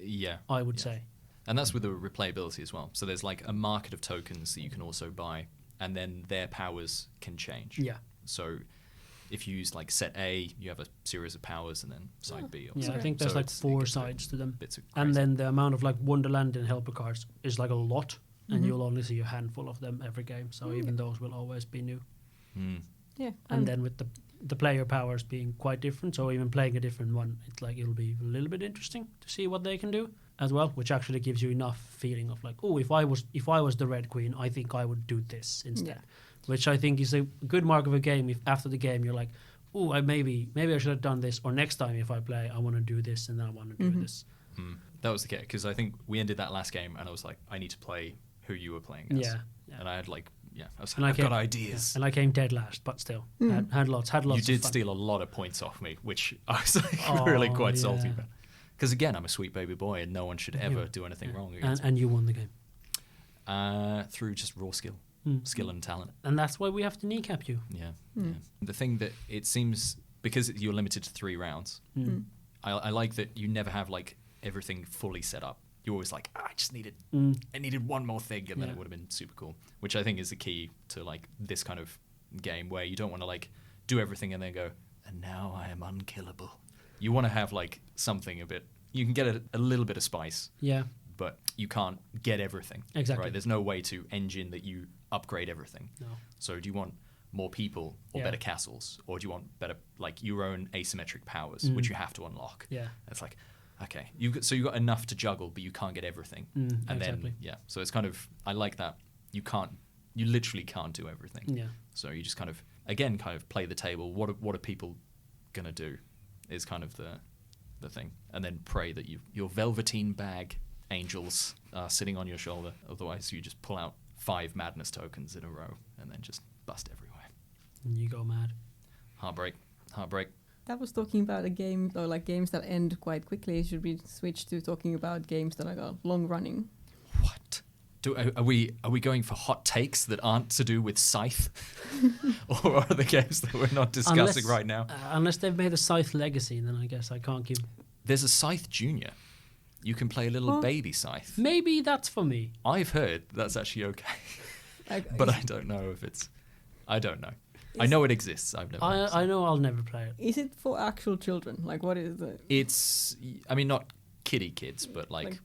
Yeah. I would say. And that's with the replayability as well. So there's like a market of tokens that you can also buy, and then their powers can change. Yeah. So if you use like set A, you have a series of powers, and then side B. Or Yeah, I something. think there's So like it 4 gets sides to them. bits of And crazy. then the amount of like Wonderland and helper cards is like a lot, and you'll only see a handful of them every game. So even those will always be new. Yeah. And then with the player powers being quite different, so even playing a different one, it's like it'll be a little bit interesting to see what they can do as well, which actually gives you enough feeling of like, oh, if I was the Red Queen, I think I would do this instead, which I think is a good mark of a game. If after the game you're like, oh, maybe I should have done this, or next time if I play, I want to do this, and then I want to do this. That was the case because I think we ended that last game, and I was like, I need to play who you were playing as. Yeah. And I had like, I was And like, I've got yeah, ideas. and I came dead last, but still had lots. You of did fun. steal a lot of points off me, which I was like really quite salty yeah. about. Because again, I'm a sweet baby boy, and no one should ever do anything wrong against and you won the game. me. Through just raw skill and talent. And that's why we have to kneecap you. Yeah. The thing that it seems, because you're limited to 3 rounds, I like that you never have like everything fully set up. You're always like, I just needed, I needed one more thing, and then it would have been super cool. Which I think is the key to like this kind of game, where you don't want to like do everything and then go, and now I am unkillable. You want to have like something a bit. You can get a little bit of spice. Yeah. But you can't get everything. Exactly. Right? There's no way to engine that you upgrade everything. No. So do you want more people or better castles, or do you want better like your own asymmetric powers, which you have to unlock? Yeah. It's like, okay, you've got enough to juggle, but you can't get everything. And exactly. then so it's kind of, I like that you literally can't do everything. Yeah. So you just kind of play the table. What are people gonna do? Is kind of the thing, and then pray that your velveteen bag angels are sitting on your shoulder. Otherwise, you just pull out 5 madness tokens in a row and then just bust everywhere. And you go mad. Heartbreak. That was talking about a game, or like games that end quite quickly. Should we switch to talking about games that are long running? What? Are we going for hot takes that aren't to do with Scythe, or are the games that we're not discussing right now? Unless they've made a Scythe Legacy, then I guess I can't give. There's a Scythe Junior. You can play a little baby Scythe. Maybe that's for me. I've heard that's actually okay, but I don't know if it's. I don't know. I know it exists. I've never. I know I'll never play it. Is it for actual children? Like, what is the It's. I mean, not kiddie kids, but like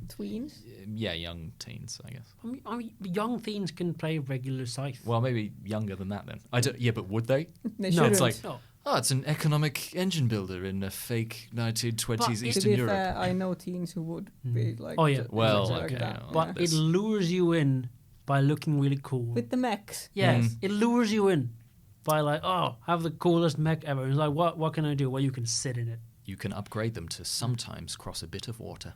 tweens? yeah, young teens, I guess. I mean, young teens can play regular Scythe. Well, maybe younger than that then. I don't. Yeah, but would they? They No, shouldn't. It's like, No. oh, it's an economic engine builder in a fake 1920s But To Eastern be Europe. fair, I know teens who would be like. Oh, yeah. Well, like okay, that. yeah. But Yeah. it lures you in by looking really cool. With the mechs. Yes, it lures you in by like, oh, have the coolest mech ever. And it's like, what can I do? Well, you can sit in it. You can upgrade them to sometimes cross a bit of water,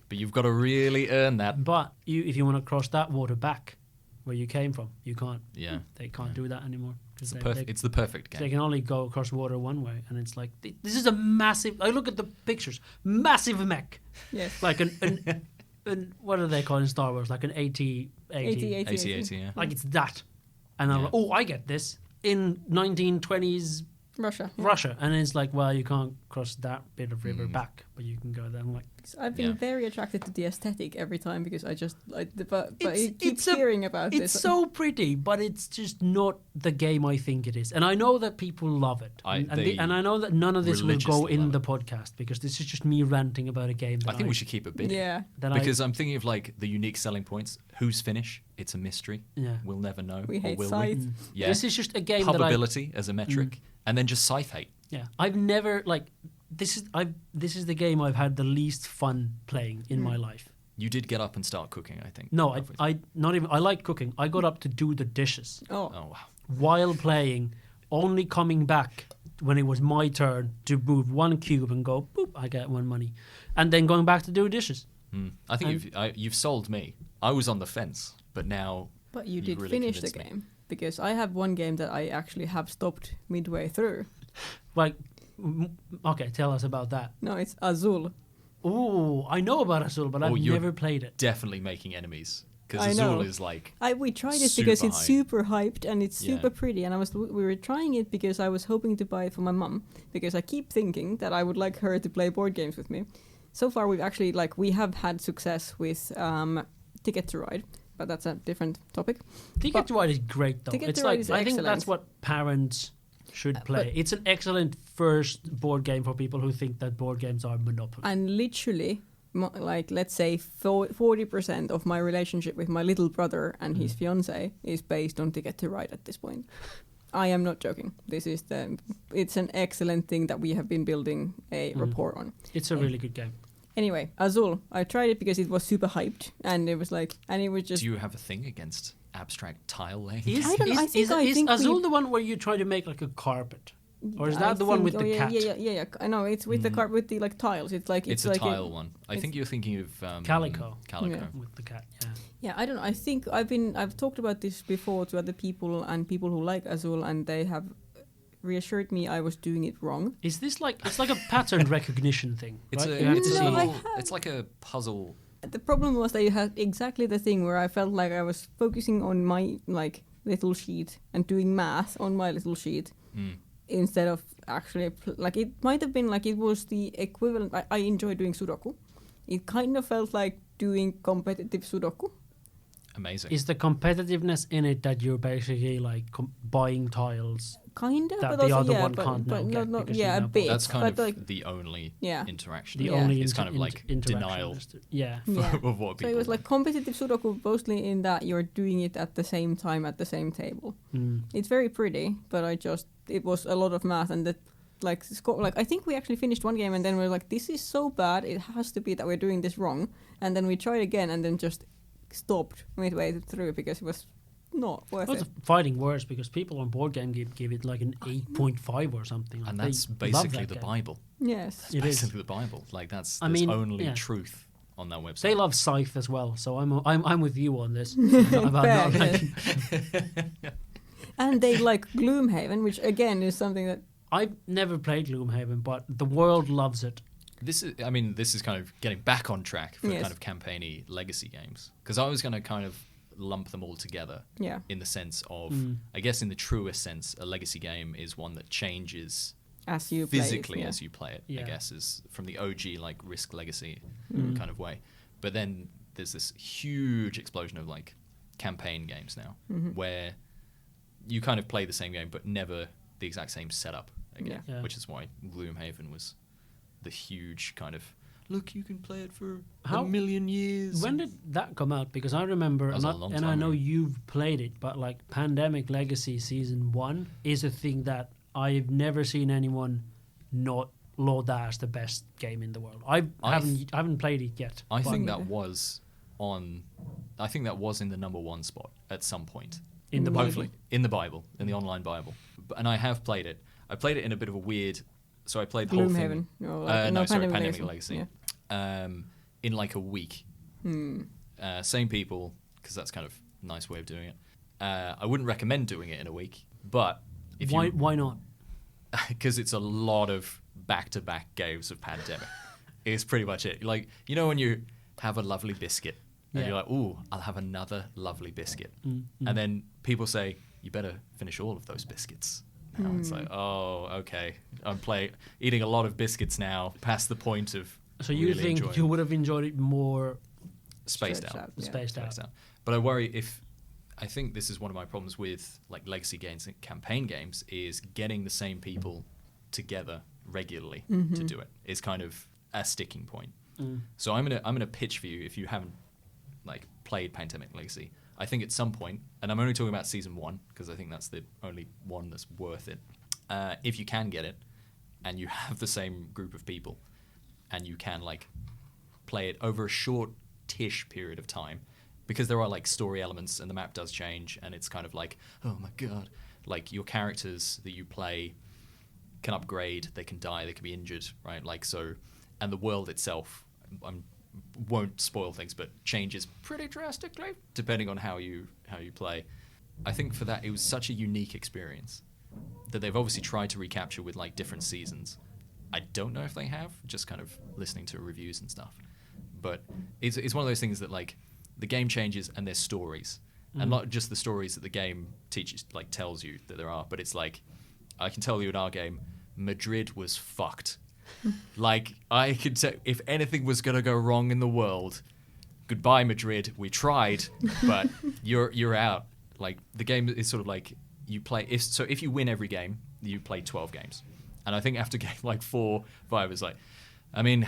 but you've got to really earn that. But if you want to cross that water back where you came from, you can't. Yeah, They can't do that anymore. 'Cause it's the perfect they game. can only go across water one way. And it's like, this is a massive, I look at the pictures, massive mech. Yes. Like an what do they call it in Star Wars? Like an AT-80. 80, yeah. Like it's that. And I'm Yeah. like, oh, I get this. In 1920s Russia. Yeah. Russia. And it's like, well, you can't cross that bit of river back. but you can go there. I'm like, I've been very attracted to the aesthetic every time because I just like but I keep hearing about it's this. so pretty, but it's just not the game I think it is. And I know that people love it, and I know that none of this will go in the podcast because this is just me ranting about a game. That I think we should keep it big. Yeah, because I'm thinking of like the unique selling points. Who's Finnish? It's a mystery. Yeah, we'll never know. We hate will scythe. we? Yeah, this is just a game probability as a metric, and then just scythe hate. Yeah, I've never this is the game I've had the least fun playing in my life. You did get up and start cooking, I think. No, I not even. I like cooking. I got up to do the dishes. Oh wow! While playing, only coming back when it was my turn to move one cube and go boop. I get one money, and then going back to do dishes. I think you've sold me. I was on the fence, but now. But you did really finish the game because I have one game that I actually have stopped midway through. Like, okay, tell us about that. No, it's Azul. Oh, I know about Azul, but I've never played it. Definitely making enemies because Azul is like. We tried it because it's super hyped and it's super pretty, and we were trying it because I was hoping to buy it for my mum because I keep thinking that I would like her to play board games with me. So far, we've actually we have had success with Ticket to Ride, but that's a different topic. Ticket to Ride is great though. Ticket to Ride is I think excellent. that's what parents should play. It's an excellent first board game for people who think that board games are Monopoly. And literally, let's say 40% of my relationship with my little brother and his fiance is based on Ticket to Ride at this point. I am not joking. It's an excellent thing that we have been building a rapport on. It's a really good game. Anyway, Azul. I tried it because it was super hyped, and it was just. Do you have a thing against abstract tile laying? Is Azul the one where you try to make like a carpet, or is that the one with the cat? Yeah. I know it's with the carpet with the tiles. It's a tile one. I think you're thinking of Calico. With the cat. Yeah. Yeah, I don't know. I think I've talked about this before to other people and people who like Azul, and they have reassured me I was doing it wrong. Is this it's like a pattern recognition thing? It's right? It's like a puzzle. The problem was that you had exactly the thing where I felt like I was focusing on my little sheet and doing math on my little sheet instead of actually it might have been it was the equivalent. I enjoy doing Sudoku. It kind of felt like doing competitive Sudoku. Amazing. Is the competitiveness in it that you're basically buying tiles? Kind of, that but the also, other one can't not a bit. That's kind of the only interaction. The only it's kind of like denial of what people. So it was competitive Sudoku, mostly in that you're doing it at the same time at the same table. It's very pretty, but it was a lot of math and I think we actually finished one game and then we were like, this is so bad, it has to be that we're doing this wrong, and then we tried again and then just stopped midway through because it was not worth it. Fighting worse because people on board game give it an 8.5 or something. And that's basically the Bible. Yes, it's basically the Bible. There's only truth on that website. They love Scythe as well, so I'm with you on this. About not and they like Gloomhaven, which again is something that I've never played Gloomhaven, but the world loves it. This is kind of getting back on track for kind of campaigny legacy games, because I was going to kind of lump them all together in the sense of, I guess in the truest sense, a legacy game is one that changes as you physically as you play it. I guess is from the OG Risk Legacy kind of way. But then there's this huge explosion of campaign games now where you kind of play the same game but never the exact same setup again, which is why Gloomhaven was the huge kind of look, you can play it for a million years. When did that come out? Because I remember, and I know you've played it, but Pandemic Legacy Season 1 is a thing that I've never seen anyone not laud that as the best game in the world. I haven't played it yet. I think that was in the number one spot at some point. In the Bible? Hopefully. In the Bible, in the online Bible. And I have played it. I played it in a bit of a weird... So I played the whole thing... Pandemic Legacy. Yeah. In a week. Same people, because that's kind of a nice way of doing it. I wouldn't recommend doing it in a week, but... Why not? Because it's a lot of back-to-back games of Pandemic. It's pretty much it. When you have a lovely biscuit, and you're like, ooh, I'll have another lovely biscuit. And then people say, you better finish all of those biscuits. Now it's like, oh, okay. I'm eating a lot of biscuits now, past the point of So you really think enjoy you it. would have enjoyed it more Spaced Stretched out. out. Yeah. spaced out? But I worry I think this is one of my problems with like legacy games and campaign games is getting the same people together regularly to do it is kind of a sticking point. So I'm gonna pitch for you if you haven't like played Pandemic Legacy. I think at some point, and I'm only talking about season 1 because I think that's the only one that's worth it. If you can get it, and you have the same group of people, and you can like play it over a short-ish period of time, because there are like story elements and the map does change, and it's kind of like, oh my god, like your characters that you play can upgrade, they can die, they can be injured, right? Like so, and the world itself, won't spoil things, but changes pretty drastically depending on how you play. I think for that it was such a unique experience that they've obviously tried to recapture with like different seasons. I don't know if they have, just kind of listening to reviews and stuff. But it's one of those things that like the game changes and there's stories. And not just the stories that the game teaches, like tells you that there are, but it's like, I can tell you in our game, Madrid was fucked. Like, I could tell, if anything was going to go wrong in the world, goodbye Madrid, we tried, but you're out. Like, the game is sort of like, you play, if you win every game, you play 12 games. And I think after game like 4, 5, it's like, I mean,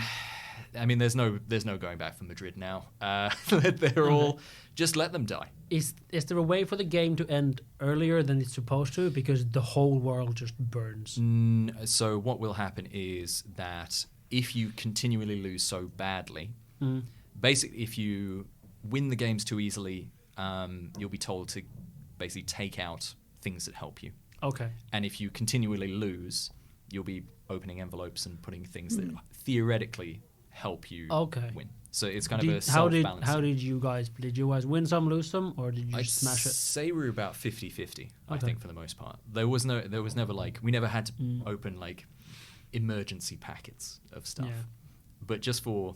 there's no going back from Madrid now. They're all, just let them die. Is there a way for the game to end earlier than it's supposed to, because the whole world just burns? So what will happen is that if you continually lose so badly, basically if you win the games too easily, you'll be told to basically take out things that help you. Okay. And if you continually lose, you'll be opening envelopes and putting things that theoretically help you win. So it's kind of a self-balancing. How did you guys win some, lose some, or did you I'd just smash it? say we were about 50-50, I think, for the most part. There was never like, we never had to open like emergency packets of stuff. Yeah. But just for,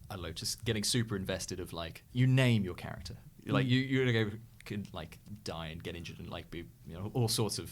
I don't know, just getting super invested of like, you name your character. Like you're gonna go, could like die and get injured and like be, you know, all sorts of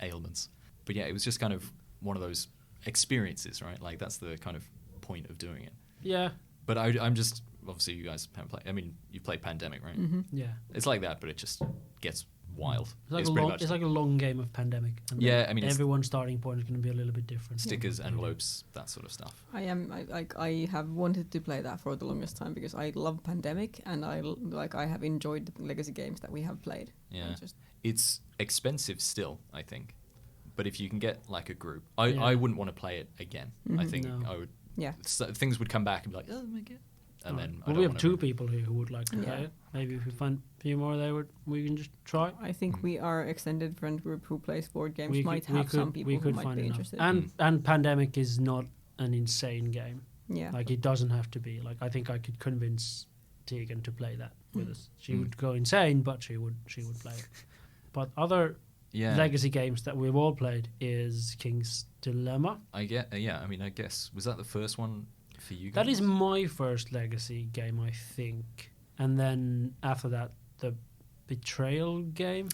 ailments. But yeah, it was just kind of one of those experiences, right? Like that's the kind of point of doing it. Yeah. But I'm just, obviously you guys haven't played, I mean, you played Pandemic, right? Yeah. It's like that, but it just gets wild. It's like a long game of Pandemic. And yeah, I mean, everyone's starting point is going to be a little bit different. Stickers, envelopes, that sort of stuff. I have wanted to play that for the longest time because I love Pandemic and I have enjoyed the legacy games that we have played. Yeah, it's expensive still, I think. But if you can get like a group, I wouldn't want to play it again. I think I would. Yeah, things would come back and be like, oh my god, and then we have 2 people here who would like to play it. Maybe if we find a few more, we can just try. I think we are extended friend group who plays board games. Some people who might be interested. And Pandemic is not an insane game. Yeah, like it doesn't have to be. Like I think I could convince Tegan to play that with us. She would go insane, but she would play it. But other legacy games that we've all played is King's Dilemma. I guess was that the first one for you guys? That is my first legacy game, I think. And then after that, the Betrayal game,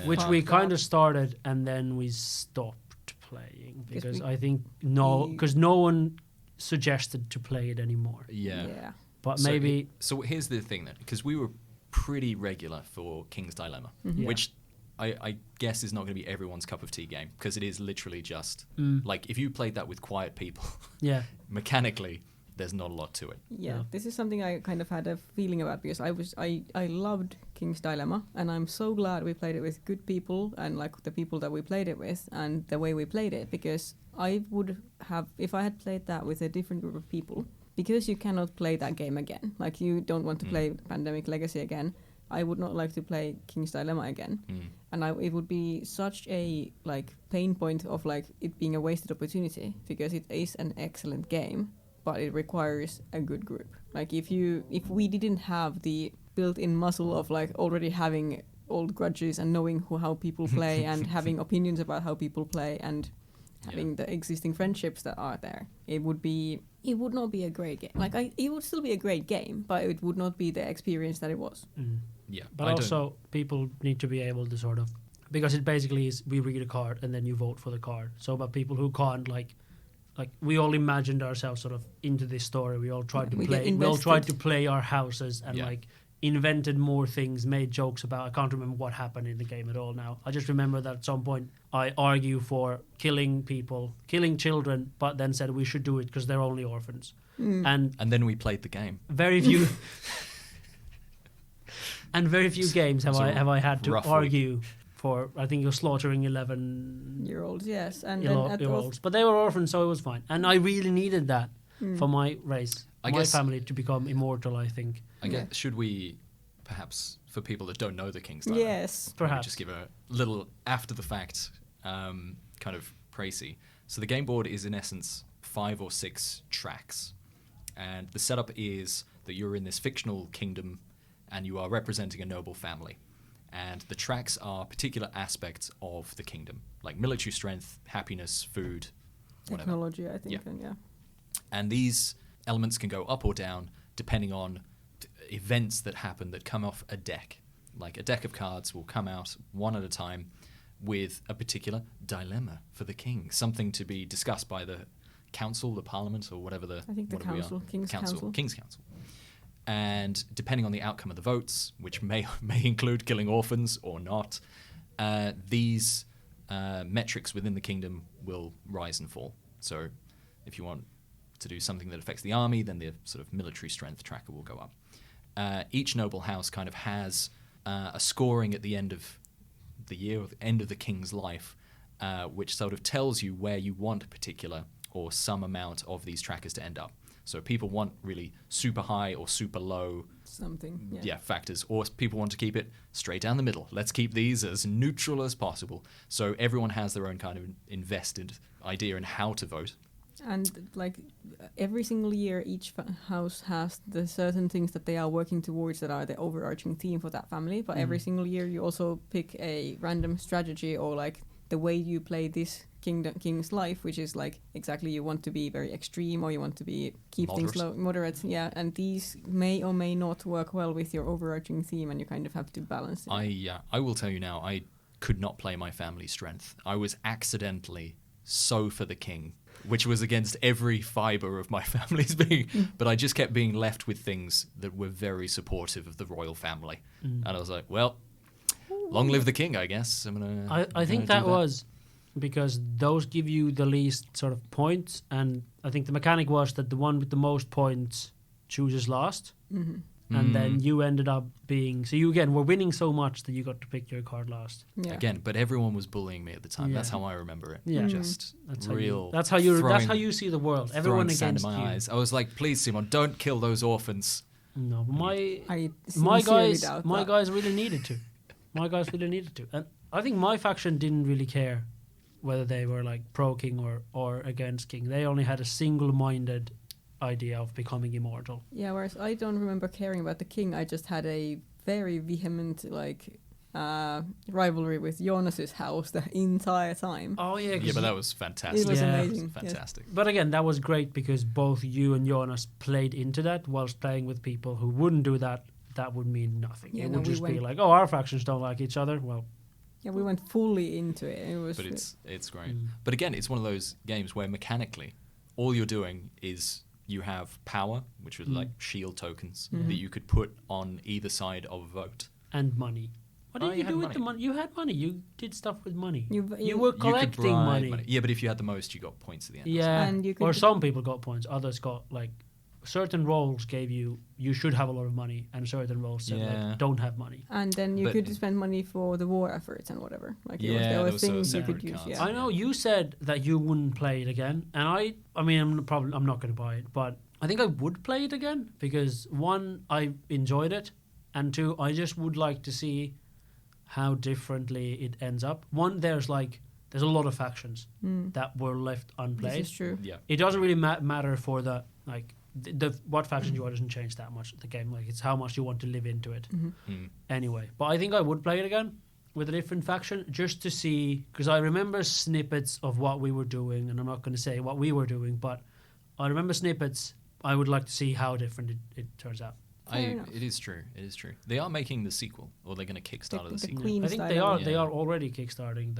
which we kind of started and then we stopped playing because I think no one suggested to play it anymore. Yeah. But maybe. So here's the thing then, because we were pretty regular for King's Dilemma, which I guess is not going to be everyone's cup of tea game because it is literally just like if you played that with quiet people, mechanically there's not a lot to it. Yeah, this is something I kind of had a feeling about because I loved King's Dilemma and I'm so glad we played it with good people and like the people that we played it with and the way we played it, because I would have, if I had played that with a different group of people, because you cannot play that game again, like you don't want to play Pandemic Legacy again, I would not like to play King's Dilemma again. And it would be such a like pain point of like it being a wasted opportunity because it is an excellent game, but it requires a good group. Like if we didn't have the built-in muscle of like already having old grudges and knowing how people play and having opinions about how people play and having the existing friendships that are there, it would not be a great game. Like it would still be a great game, but it would not be the experience that it was. Yeah, but also people need to be able to sort of, because it basically is we read a card and then you vote for the card. So, but people who can't like like we all imagined ourselves sort of into this story. We all tried to We play. get We all tried to invested. play our houses and like invented more things, made jokes about. I can't remember what happened in the game at all now. I just remember that at some point I argue for killing people, killing children, but then said we should do it because they're only orphans. And then we played the game. very few and very few games have It was a I had to rough argue for. I think you're slaughtering 11 Year olds, yes, and year then old- at year also, olds, but they were orphans, so it was fine. And I really needed that for my race, I my guess- family to become immortal. I think. I guess, should we perhaps, for people that don't know the King's Dilemma, yes, maybe Perhaps. just give a little after the fact kind of précis. So the game board is in essence 5 or 6 tracks, and the setup is that you're in this fictional kingdom and you are representing a noble family, and the tracks are particular aspects of the kingdom, like military strength, happiness, food, whatever. technology, I think, Yeah. and yeah. And these elements can go up or down depending on events that happen that come off a deck. Like a deck of cards will come out one at a time with a particular dilemma for the king, something to be discussed by the council, the parliament, or whatever the I think the whatever we are. council, King's Council. King's Council. And depending on the outcome of the votes, which may include killing orphans or not, these metrics within the kingdom will rise and fall. So if you want to do something that affects the army, then the sort of military strength tracker will go up. Each noble house kind of has a scoring at the end of the year, or the end of the king's life, which sort of tells you where you want a particular or some amount of these trackers to end up. So people want really super high or super low Something, factors, or people want to keep it straight down the middle. Let's keep these as neutral as possible. So everyone has their own kind of invested idea in how to vote. And like every single year, each house has the certain things that they are working towards that are the overarching theme for that family. But every single year, you also pick a random strategy or like the way you play this king's life, which is like exactly you want to be very extreme or you want to be keep things low, moderate. Yeah, and these may or may not work well with your overarching theme, and you kind of have to balance it. I will tell you now, I could not play my family strength. I was accidentally so for the king, which was against every fiber of my family's being. But I just kept being left with things that were very supportive of the royal family. And I was like, well, long live the king, I guess. I think that was because those give you the least sort of points, and I think the mechanic was that the one with the most points chooses last. And then you ended up being... So you, again, were winning so much that you got to pick your card last. Yeah. Again, but everyone was bullying me at the time. Yeah. That's how I remember it. Yeah. Just That's real... That's how you see the world. Everyone throwing sand against in my you. eyes. I was like, please, Simon, don't kill those orphans. No, but I my sincerely guys doubt my that. guys really needed to. My guys really needed to. And I think my faction didn't really care whether they were like pro king or against king. They only had a single-minded idea of becoming immortal. Yeah, whereas I don't remember caring about the king. I just had a very vehement like rivalry with Jonas's house the entire time. Oh yeah, Yeah, but that was fantastic. It was Yeah. amazing. yes. Fantastic. But again, that was great because both you and Jonas played into that, whilst playing with people who wouldn't do that. That would mean nothing. Yeah, it no, would we just be went- like, oh, our factions don't like each other. Well, Yeah, we went fully into it. It was. But it's great. But again, it's one of those games where mechanically, all you're doing is you have power, which was like shield tokens that you could put on either side of a vote. and money. What did Oh, you you do had with the money. money? You had money. You did stuff with money. You You were You could collecting bribe money. Yeah, but if you had the most, you got points at the end. Yeah, And you could or ju- some people got points. Others got like certain roles gave you should have a lot of money, and certain roles said Yeah. like don't have money. And then you But- could spend money for the war efforts and whatever. Like Yeah, there there were was a things you separate could use. cards. Yeah. I know you said that you wouldn't play it again, and I mean I'm not going to buy it, but I think I would play it again because one, I enjoyed it, and two, I just would like to see how differently it ends up. One, there's a lot of factions that were left unplayed. This is true. Yeah. It doesn't really matter for the what faction you are doesn't change that much the game. Like it's how much you want to live into it. Anyway, but I think I would play it again with a different faction just to see, because I remember snippets of what we were doing, and I'm not going to say what we were doing, but I remember snippets. I would like to see how different it turns out. Fair enough. It is true. It is true. They are making the sequel, or they're going to kickstart the The sequel. Queen I think style they are one. they Yeah. are already kickstarting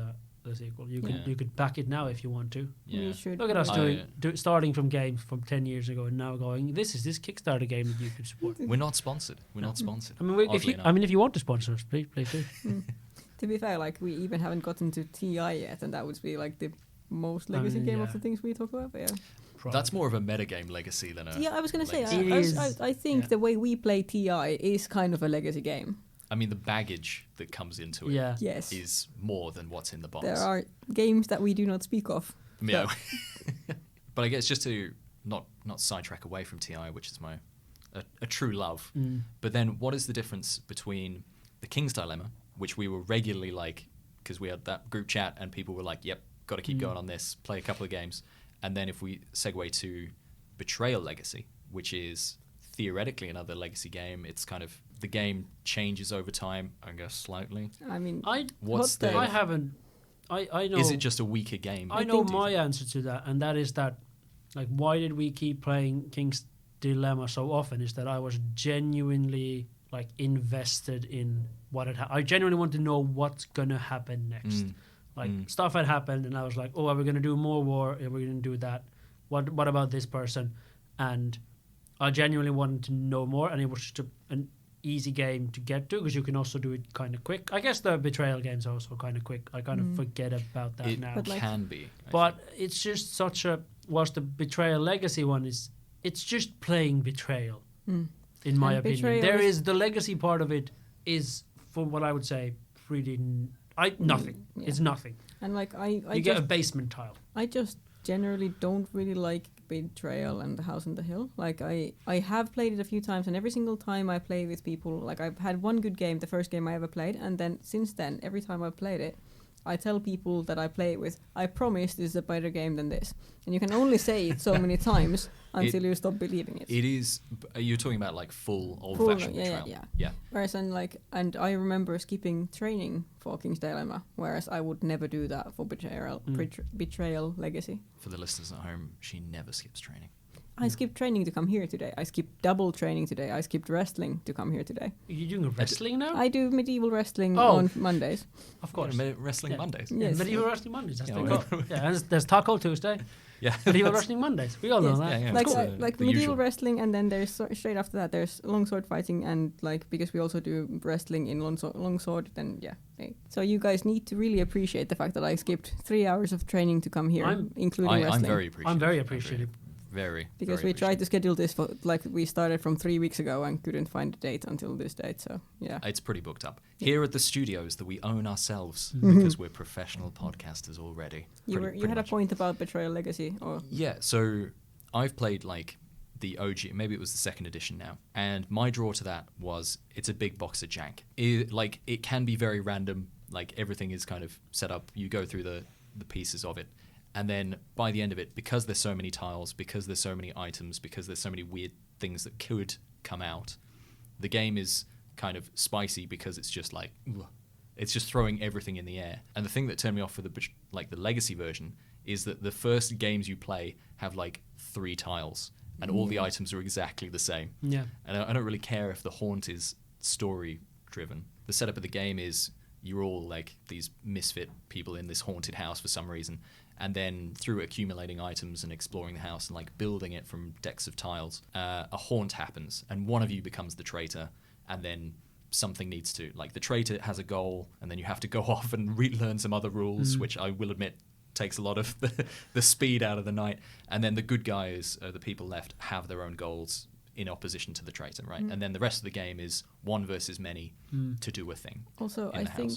the sequel. You could back it now if you want to. Yeah. You should. Look at us starting from games from 10 years ago and now going, this is this Kickstarter game that you could support. We're not sponsored. We're not sponsored. I mean, if you want to sponsor us, please do. To be fair, like we even haven't gotten to TI yet, and that would be like the most legacy game of the things we talk about. But yeah. That's more of a metagame legacy than a. Yeah, I was gonna say. legacy. I think the way we play TI is kind of a legacy game. I mean, the baggage that comes into it Yes. is more than what's in the box. There are games that we do not speak of. Yeah. But I guess just to not sidetrack away from TI, which is my a true love. But then what is the difference between the King's Dilemma, which we were regularly like, because we had that group chat and people were like, yep, got to keep going on this, play a couple of games. And then if we segue to Betrayal Legacy, which is theoretically another legacy game, it's kind of the game changes over time, I guess, slightly. I mean, I know. Is it just a weaker game? I know my answer to that, and that is that, like, why did we keep playing King's Dilemma so often? Is that I was genuinely like invested in what I genuinely want to know what's gonna happen next. Stuff had happened, and I was like, oh, are we gonna do more war? Are we gonna do that? What about this person? And I genuinely wanted to know more, and it was just an easy game to get to because you can also do it kind of quick. I guess the Betrayal games are also kind of quick. I kind of forget about that now. It can be. But it's just such a... Whilst the Betrayal Legacy one is... It's just playing Betrayal, in my opinion. There is... The legacy part of it is, for what I would say, pretty... nothing. Yeah. It's nothing. And like you get a basement tile. I just generally don't really like Betrayal and The House on the Hill. Like I have played it a few times, and every single time I play with people, like I've had one good game, the first game I ever played, and then since then, every time I've played it, I tell people that I play it with, I promise this is a better game than this. And you can only say it so many times until you stop believing it. It is... You're talking about like full old-fashioned Betrayal. Yeah. Whereas and I remember skipping training for King's Dilemma, whereas I would never do that for Betrayal Legacy. For the listeners at home, she never skips training. I skipped training to come here today. I skipped double training today. I skipped wrestling to come here today. Are you doing wrestling now? I do medieval wrestling on Mondays. Of course. Wrestling Mondays. Yes. Medieval Wrestling Mondays. That's and there's Taco Tuesday. Yeah. Medieval Wrestling Mondays. We all know that. Yeah, like medieval usual. Wrestling, and then there's straight after that there's longsword fighting, and like because we also do wrestling in longsword, then So you guys need to really appreciate the fact that I skipped 3 hours of training to come here, including wrestling. I'm very appreciative. I'm very appreciative. Because we tried to schedule this for, like, we started from 3 weeks ago and couldn't find a date until this date, so yeah. It's pretty booked up. Here at the studios that we own ourselves because we're professional podcasters already. You had a point about Betrayal Legacy, or? Yeah, so I've played, like, the OG, maybe it was the second edition now, and my draw to that was it's a big box of jank. It can be very random, like, everything is kind of set up, you go through the pieces of it. And then by the end of it, because there's so many tiles, because there's so many items, because there's so many weird things that could come out, the game is kind of spicy because it's just like, it's just throwing everything in the air. And the thing that turned me off for the legacy version is that the first games you play have like 3 tiles, and all the items are exactly the same. Yeah. And I don't really care if the haunt is story driven. The setup of the game is you're all like these misfit people in this haunted house for some reason. And then through accumulating items and exploring the house and like building it from decks of tiles, a haunt happens and one of you becomes the traitor, and then something needs to, like, the traitor has a goal, and then you have to go off and relearn some other rules, which I will admit takes a lot of the speed out of the night. And then the good guys, the people left, have their own goals in opposition to the traitor, right? And then the rest of the game is one versus many to do a thing. Also, I think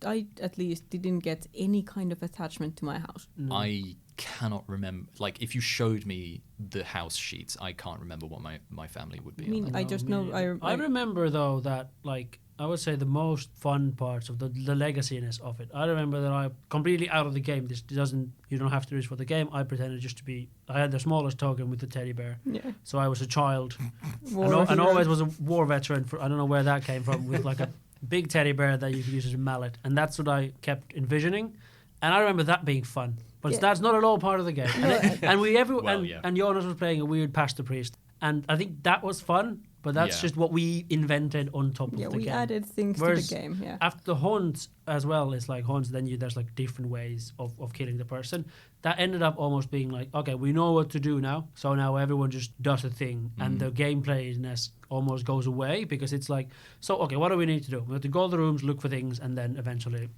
I at least didn't get any kind of attachment to my house. No. I cannot remember, like, if you showed me the house sheets, I can't remember what my family would be. I mean, I just know. I remember though that, like, I would say the most fun parts of the legaciness of it. I remember that I'm completely out of the game. You don't have to do this for the game. I pretended just to be. I had the smallest token with the teddy bear. Yeah. So I was a child, and always was a war veteran. I don't know where that came from, with like a big teddy bear that you could use as a mallet, and that's what I kept envisioning. And I remember that being fun, but that's not at all part of the game. And Jonas was playing a weird pastor priest. And I think that was fun, but that's just what we invented on top of the game. Yeah, we added things Whereas to the game, yeah. After the haunts as well, it's like haunts, then there's like different ways of killing the person. That ended up almost being like, okay, we know what to do now, so now everyone just does a thing, and the gameplayness almost goes away, because it's like, so, okay, what do we need to do? We have to go to the rooms, look for things, and then eventually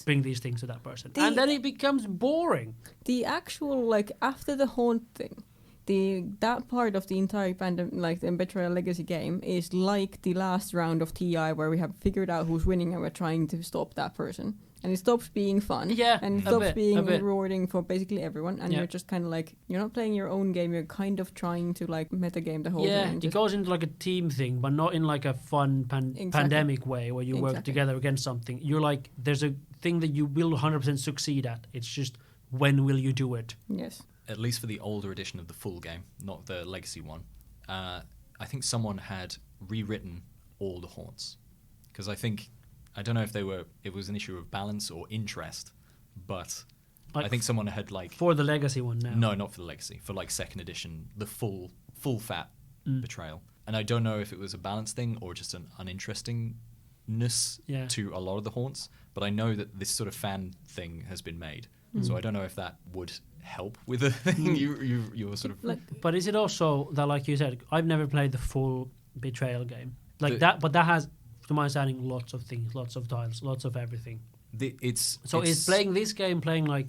bring these things to that person. And then it becomes boring. The actual, like, after the haunt thing, that part of the entire like the Betrayal Legacy game is like the last round of TI, where we have figured out who's winning and we're trying to stop that person. And it stops being fun. Yeah, and it stops being rewarding for basically everyone. And you're just kind of like, you're not playing your own game, you're kind of trying to like metagame the whole thing. Yeah, it goes into like a team thing, but not in like a fun pandemic way where you work together against something. You're like, there's a thing that you will 100% succeed at. It's just, when will you do it? Yes. At least for the older edition of the full game, not the Legacy one, I think someone had rewritten all the haunts. Because I don't know if it was an issue of balance or interest, but like I think someone had like... For the Legacy one now? No, not for the Legacy. For like second edition, the full fat Betrayal. And I don't know if it was a balance thing or just an uninterestingness to a lot of the haunts, but I know that this sort of fan thing has been made. So I don't know if that would help with the thing you're sort of... But is it also that, like you said, I've never played the full Betrayal game. But that has, to my understanding, lots of things, lots of tiles, lots of everything. Is playing this game playing like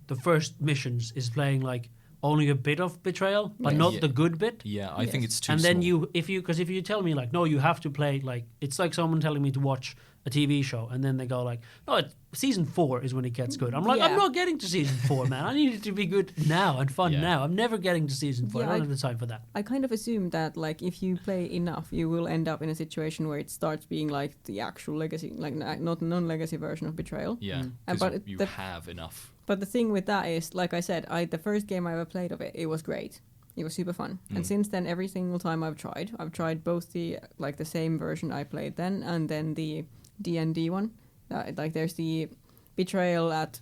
the first missions, is playing like only a bit of Betrayal, but not the good bit? Yeah, I think it's too And small. then if you tell me like, no, you have to play, like, it's like someone telling me to watch a TV show, and then they go like, no, season 4 is when it gets good. I'm like, I'm not getting to season 4, man. I need it to be good now and fun now. I'm never getting to season 4. I don't have the time for that. I kind of assume that, like, if you play enough, you will end up in a situation where it starts being like the actual Legacy, like not non-Legacy version of Betrayal. Yeah, because you have enough. But the thing with that is, like I said, the first game I ever played of it was great. It was super fun. And since then, every single time I've tried both the same version I played then, and then the D&D one. Like, there's the Betrayal at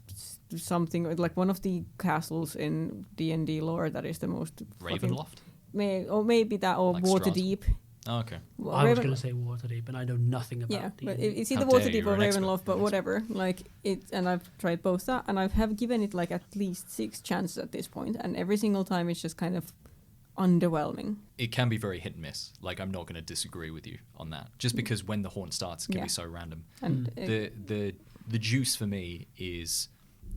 something, like one of the castles in D&D lore that is the most... Ravenloft? Maybe that, or like Waterdeep. Oh, okay. Well, I was going to say Waterdeep, and I know nothing about D&D. But it's either Waterdeep or Ravenloft, but whatever. Like, and I've tried both that, and I have given it like at least 6 chances at this point, and every single time it's just kind of underwhelming. It can be very hit and miss. Like, I'm not going to disagree with you on that. Just because when the haunt starts, it can be so random. And the juice for me is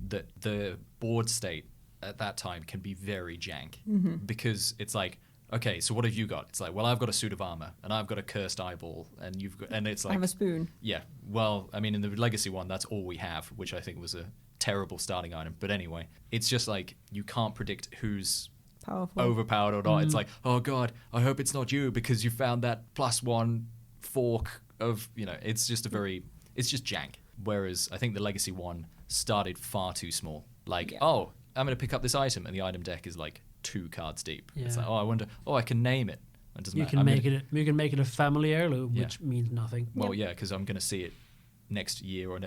that the board state at that time can be very jank, because it's like, okay, so what have you got? It's like, well, I've got a suit of armor, and I've got a cursed eyeball, and it's like, I have a spoon. Yeah, well, I mean, in the Legacy one, that's all we have, which I think was a terrible starting item. But anyway, it's just like, you can't predict who's powerful, overpowered or not. It's like, oh god, I hope it's not you because you found that +1 fork of, it's just it's just jank. Whereas I think the Legacy one started far too small. Like, oh, I'm going to pick up this item, and the item deck is like 2 cards deep. Yeah. It's like, oh, I wonder, I can name it. It doesn't matter. You can make it a family heirloom, which means nothing. Well, yeah, because I'm going to see it next year or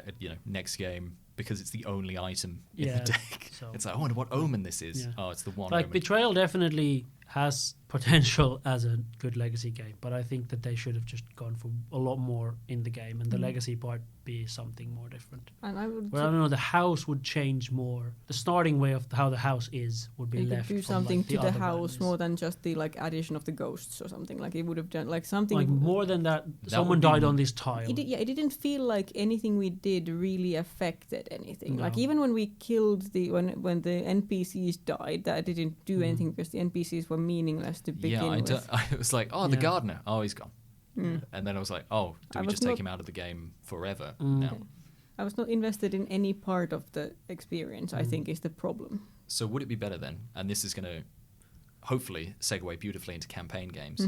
next game, because it's the only item in the deck. So it's like, I wonder what omen this is. Yeah. Oh, it's the one. Like, omen. Betrayal definitely has potential as a good Legacy game, but I think that they should have just gone for a lot more in the game, and the Legacy part be something more different. And I would. Well, I don't know. The house would change more. The starting way of how the house is would be left. Do something to the house more than just the addition of the ghosts or something. Like, it would have done something like more than that. Someone died on this tile. It didn't feel like anything we did really affected anything. No. Like, even when we killed when the NPCs died, that didn't do anything because the NPCs were meaningless to begin with. I was like, the gardener. Oh, he's gone. And then I was like, oh, do we just take him out of the game forever now? I was not invested in any part of the experience, I think, is the problem. So would it be better then, and this is going to hopefully segue beautifully into campaign games,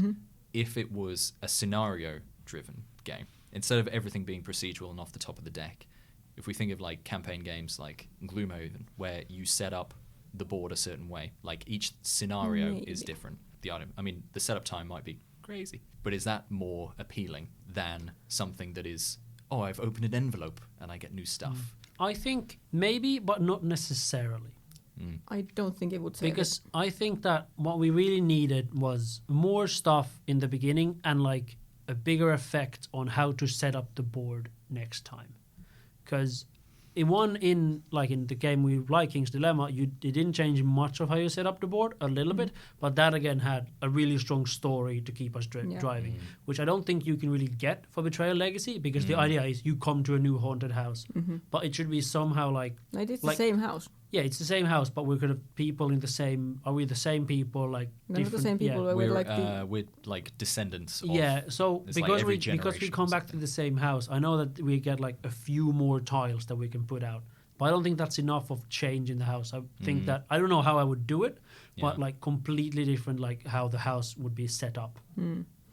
if it was a scenario-driven game, instead of everything being procedural and off the top of the deck? If we think of like campaign games like Gloomhaven, where you set up the board a certain way, like each scenario is different. The setup time might be crazy, but is that more appealing than something that is, oh, I've opened an envelope and I get new stuff? I think maybe, but not necessarily. I don't think it would save Because I think that what we really needed was more stuff in the beginning and like a bigger effect on how to set up the board next time. Because in the game we like King's Dilemma, it didn't change much of how you set up the board, a little bit, but that again had a really strong story to keep us driving, which I don't think you can really get for Betrayal Legacy, because the idea is you come to a new haunted house, but it should be somehow like it's the same house. Yeah, it's the same house, but we're kind of people in the same. Are we the same people? Like Not the same people. Yeah. We're like descendants. Of, So because we come back to something. the same house, I know that we get like a few more tiles that we can put out, but I don't think that's enough of change in the house. I think that I don't know how I would do it, but like completely different, like how the house would be set up.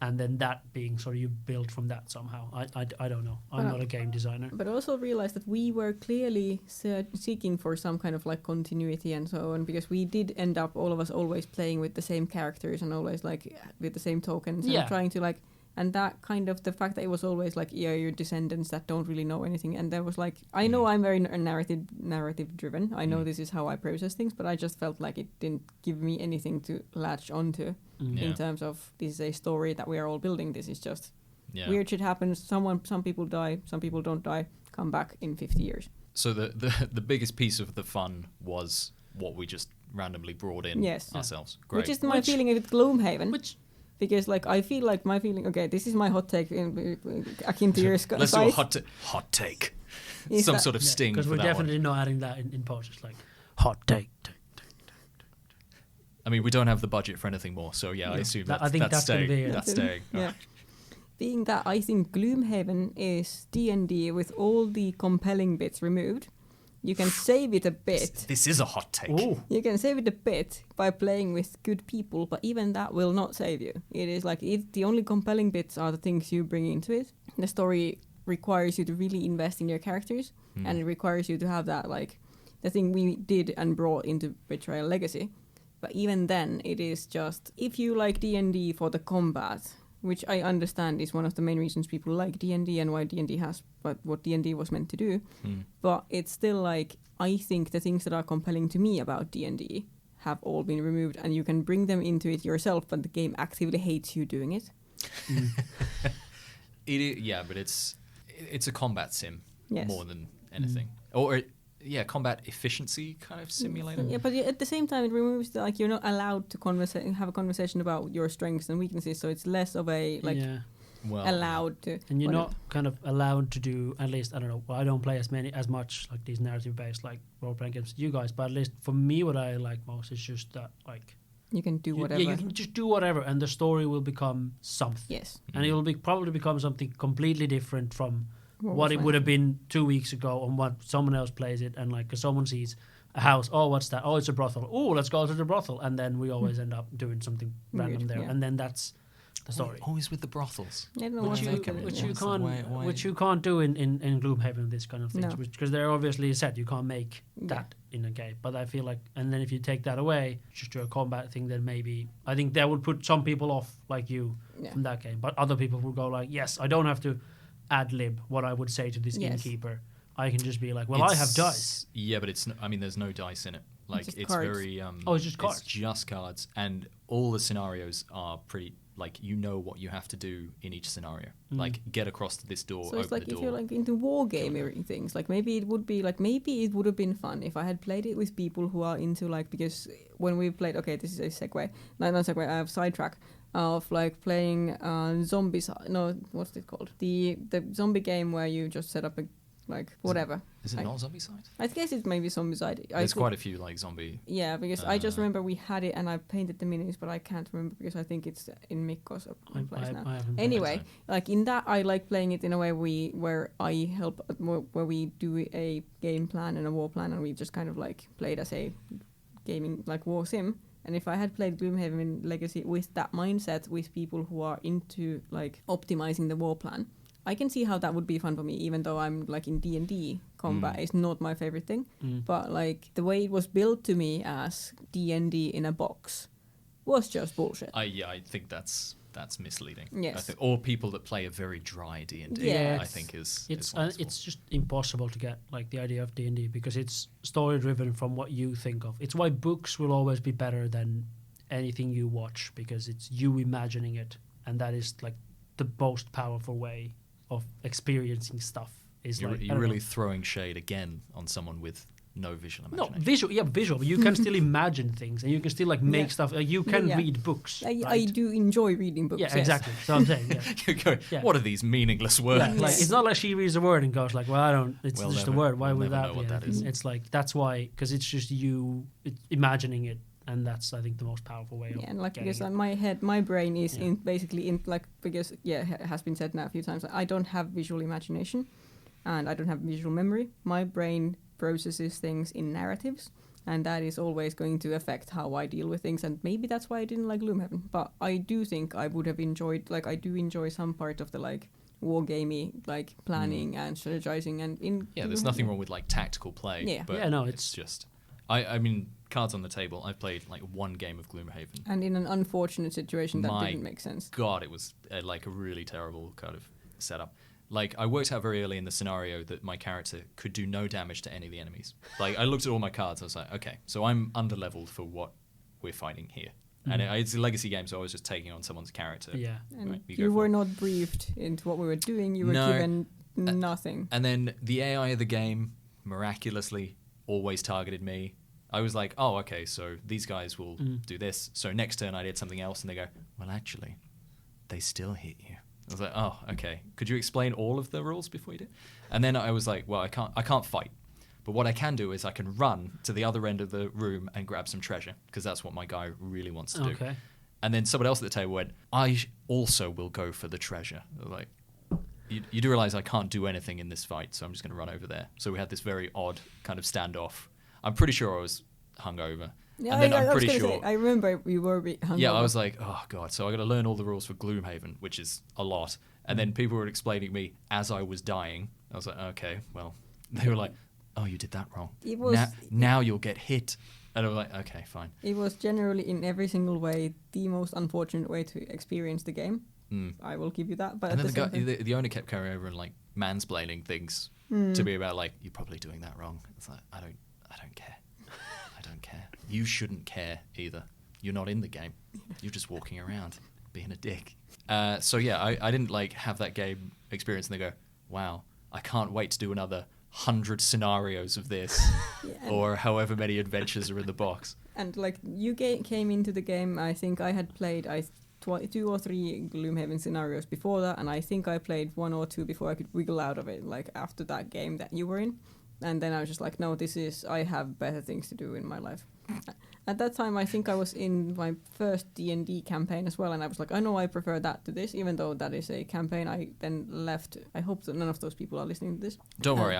And then that being sort of you build from that somehow. I don't know. I'm not a game designer. But I also realized that we were clearly seeking for some kind of like continuity and so on, because we did end up, all of us, always playing with the same characters and always like with the same tokens and trying to like, and that kind of the fact that it was always like, your descendants that don't really know anything. And there was like, I know I'm very narrative driven. I know this is how I process things, but I just felt like it didn't give me anything to latch onto in terms of this is a story that we are all building. This is just weird shit happens. Some people die, some people don't die, come back in 50 years. So the biggest piece of the fun was what we just randomly brought in ourselves. Great. Which is my feeling with Gloomhaven. Because like I feel like my feeling. Okay, this is my hot take akin to your Let's do a hot take. Some sort of sting. Because we're definitely not adding that in post. It's like hot take. I mean, we don't have the budget for anything more, so I assume that's staying. That's staying. Yeah. Being that I think Gloomhaven is D&D with all the compelling bits removed. You can save it a bit. This is a hot take. Ooh. You can save it a bit by playing with good people, but even that will not save you. It is like the only compelling bits are the things you bring into it. The story requires you to really invest in your characters, and it requires you to have that, like, the thing we did and brought into Betrayal Legacy. But even then, it is just, if you like D&D for the combat, which I understand is one of the main reasons people like D&D and why D&D has what D&D was meant to do. But it's still like, I think the things that are compelling to me about D&D have all been removed, and you can bring them into it yourself, but the game actively hates you doing it. But it's a combat sim more than anything. Combat efficiency kind of simulator. Yeah, but at the same time, it removes you're not allowed to have a conversation about your strengths and weaknesses, so it's less of a allowed to. And you're not kind of allowed to do, at least, I don't know, I don't play as much like these narrative based like role playing games as you guys, but at least for me, what I like most is just that like you can do whatever. You can just do whatever, and the story will become something. Yes, and it will probably become something completely different from what it would have been 2 weeks ago, and what someone else plays it, and like, cause someone sees a house, oh, what's that? Oh, it's a brothel. Oh, let's go to the brothel, and then we always end up doing something random there, and then that's the story. Always with the brothels, which you can't do in Gloomhaven, this kind of things, because they're obviously set. You can't make that in a game. But I feel like, and then if you take that away, just do a combat thing, then maybe I think that would put some people off, like you, from that game. But other people will go like, yes, I don't have to ad-lib what I would say to this innkeeper. I can just be like, well, I have dice. Yeah, but there's no dice in it. Like, it's very... it's just cards. It's just cards. And all the scenarios are pretty... Like, you know what you have to do in each scenario. Like, get across to this door, so it's like, the door. if you're like into wargaming things, like maybe it would have been fun if I had played it with people who are into like, because when we played, okay, this is a segue. No, not segue, I have sidetrack. Of like playing zombies. No, what's it called? The zombie game where you just set up a like whatever. Is it not Zombicide? I guess it's maybe Zombicide. There's quite a few like zombie. Yeah, because I just remember we had it and I painted the minis, but I can't remember because I think it's in Mikko's place now. Anyway, like in that, I like playing it in a way where I help, where we do a game plan and a war plan, and we just kind of like played as a gaming like war sim. And if I had played Gloomhaven Legacy with that mindset, with people who are into like optimizing the war plan, I can see how that would be fun for me, even though I'm like in D&D, combat is not my favorite thing. But like the way it was built to me as D&D in a box was just bullshit. I think that's that's misleading. Yes. I think, or people that play a very dry D&D, Yes. I think is It's it's just impossible to get like the idea of D&D because it's story driven from what you think of. It's why books will always be better than anything you watch because it's you imagining it, and that is like the most powerful way of experiencing stuff. Is you're, like, I you're don't really know. throwing shade again on someone with no visual No, imagination. visual. But you can still imagine things, and you can still like make Yeah. stuff. You can Yeah. read books. I right? do enjoy reading books. Yeah, yes. exactly. So I'm saying, yeah. You're going, Yeah. what are these meaningless words? Yeah, like it's not like she reads a word and goes like, "Well, I don't." It's We'll just never- a word. Why we'll would never that know be? what that anything? is. It's like that's why because it's just you imagining it, and that's I think the most powerful way. Of Yeah, and like getting because it. on my head, my brain is Yeah. in basically in like because it has been said now a few times. I don't have visual imagination, and I don't have visual memory. My brain processes things in narratives, and that is always going to affect how I deal with things. And maybe that's why I didn't like Gloomhaven. But I do think I would have enjoyed I do enjoy some part of the like wargamey like planning and strategizing and in Yeah, there's nothing wrong with like tactical play. Yeah. But Yeah, no, it's just. I mean, cards on the table. I've played like one game of Gloomhaven. And in an unfortunate situation that My didn't make sense. God, it was like a really terrible kind of setup. Like, I worked out very early in the scenario that my character could do no damage to any of the enemies. Like, I looked at all my cards, I was like, okay, so I'm underleveled for what we're fighting here. And it's a legacy game, so I was just taking on someone's character. Yeah. And Right, you go you for were it. not briefed into what we were doing. You were No. given nothing. And then the AI of the game, miraculously, always targeted me. I was like, oh, okay, so these guys will do this. So next turn I did something else, and they go, well, actually, they still hit you. I was like, oh, okay. Could you explain all of the rules before you do? And then I was like, well, I can't fight. But what I can do is I can run to the other end of the room and grab some treasure, because that's what my guy really wants to do. Okay. And then someone else at the table went, also will go for the treasure. I was like, you do realize I can't do anything in this fight, so I'm just going to run over there. So we had this very odd kind of standoff. I'm pretty sure I was hungover. Yeah, And then I'm was pretty gonna sure. say, I remember you were a bit hungover. Yeah, I was like, oh god, so I got to learn all the rules for Gloomhaven, which is a lot. And then people were explaining me as I was dying. I was like, okay, well, they were like, oh, you did that wrong. It was- now you'll get hit. And I was like, okay, fine. It was generally in every single way the most unfortunate way to experience the game. I will give you that. But And at then the the, same guy, time, the owner kept carrying over and like mansplaining things to me about like, you're probably doing that wrong. It's like, I don't care. I don't care. You shouldn't care either. You're not in the game. You're just walking around being a dick. So yeah, I didn't like have that game experience and they go, wow, I can't wait to do another 100 scenarios of this Yeah, or however many adventures are in the box. and like you came into the game, I think I had played 2 or 3 Gloomhaven scenarios before that, and I think I played 1 or 2 before I could wiggle out of it, like after that game that you were in. And then I was just like, no, I have better things to do in my life. At that time, I think I was in my first D&D campaign as well, and I was like, I know I prefer that to this, even though that is a campaign I then left. I hope that none of those people are listening to this. Don't worry,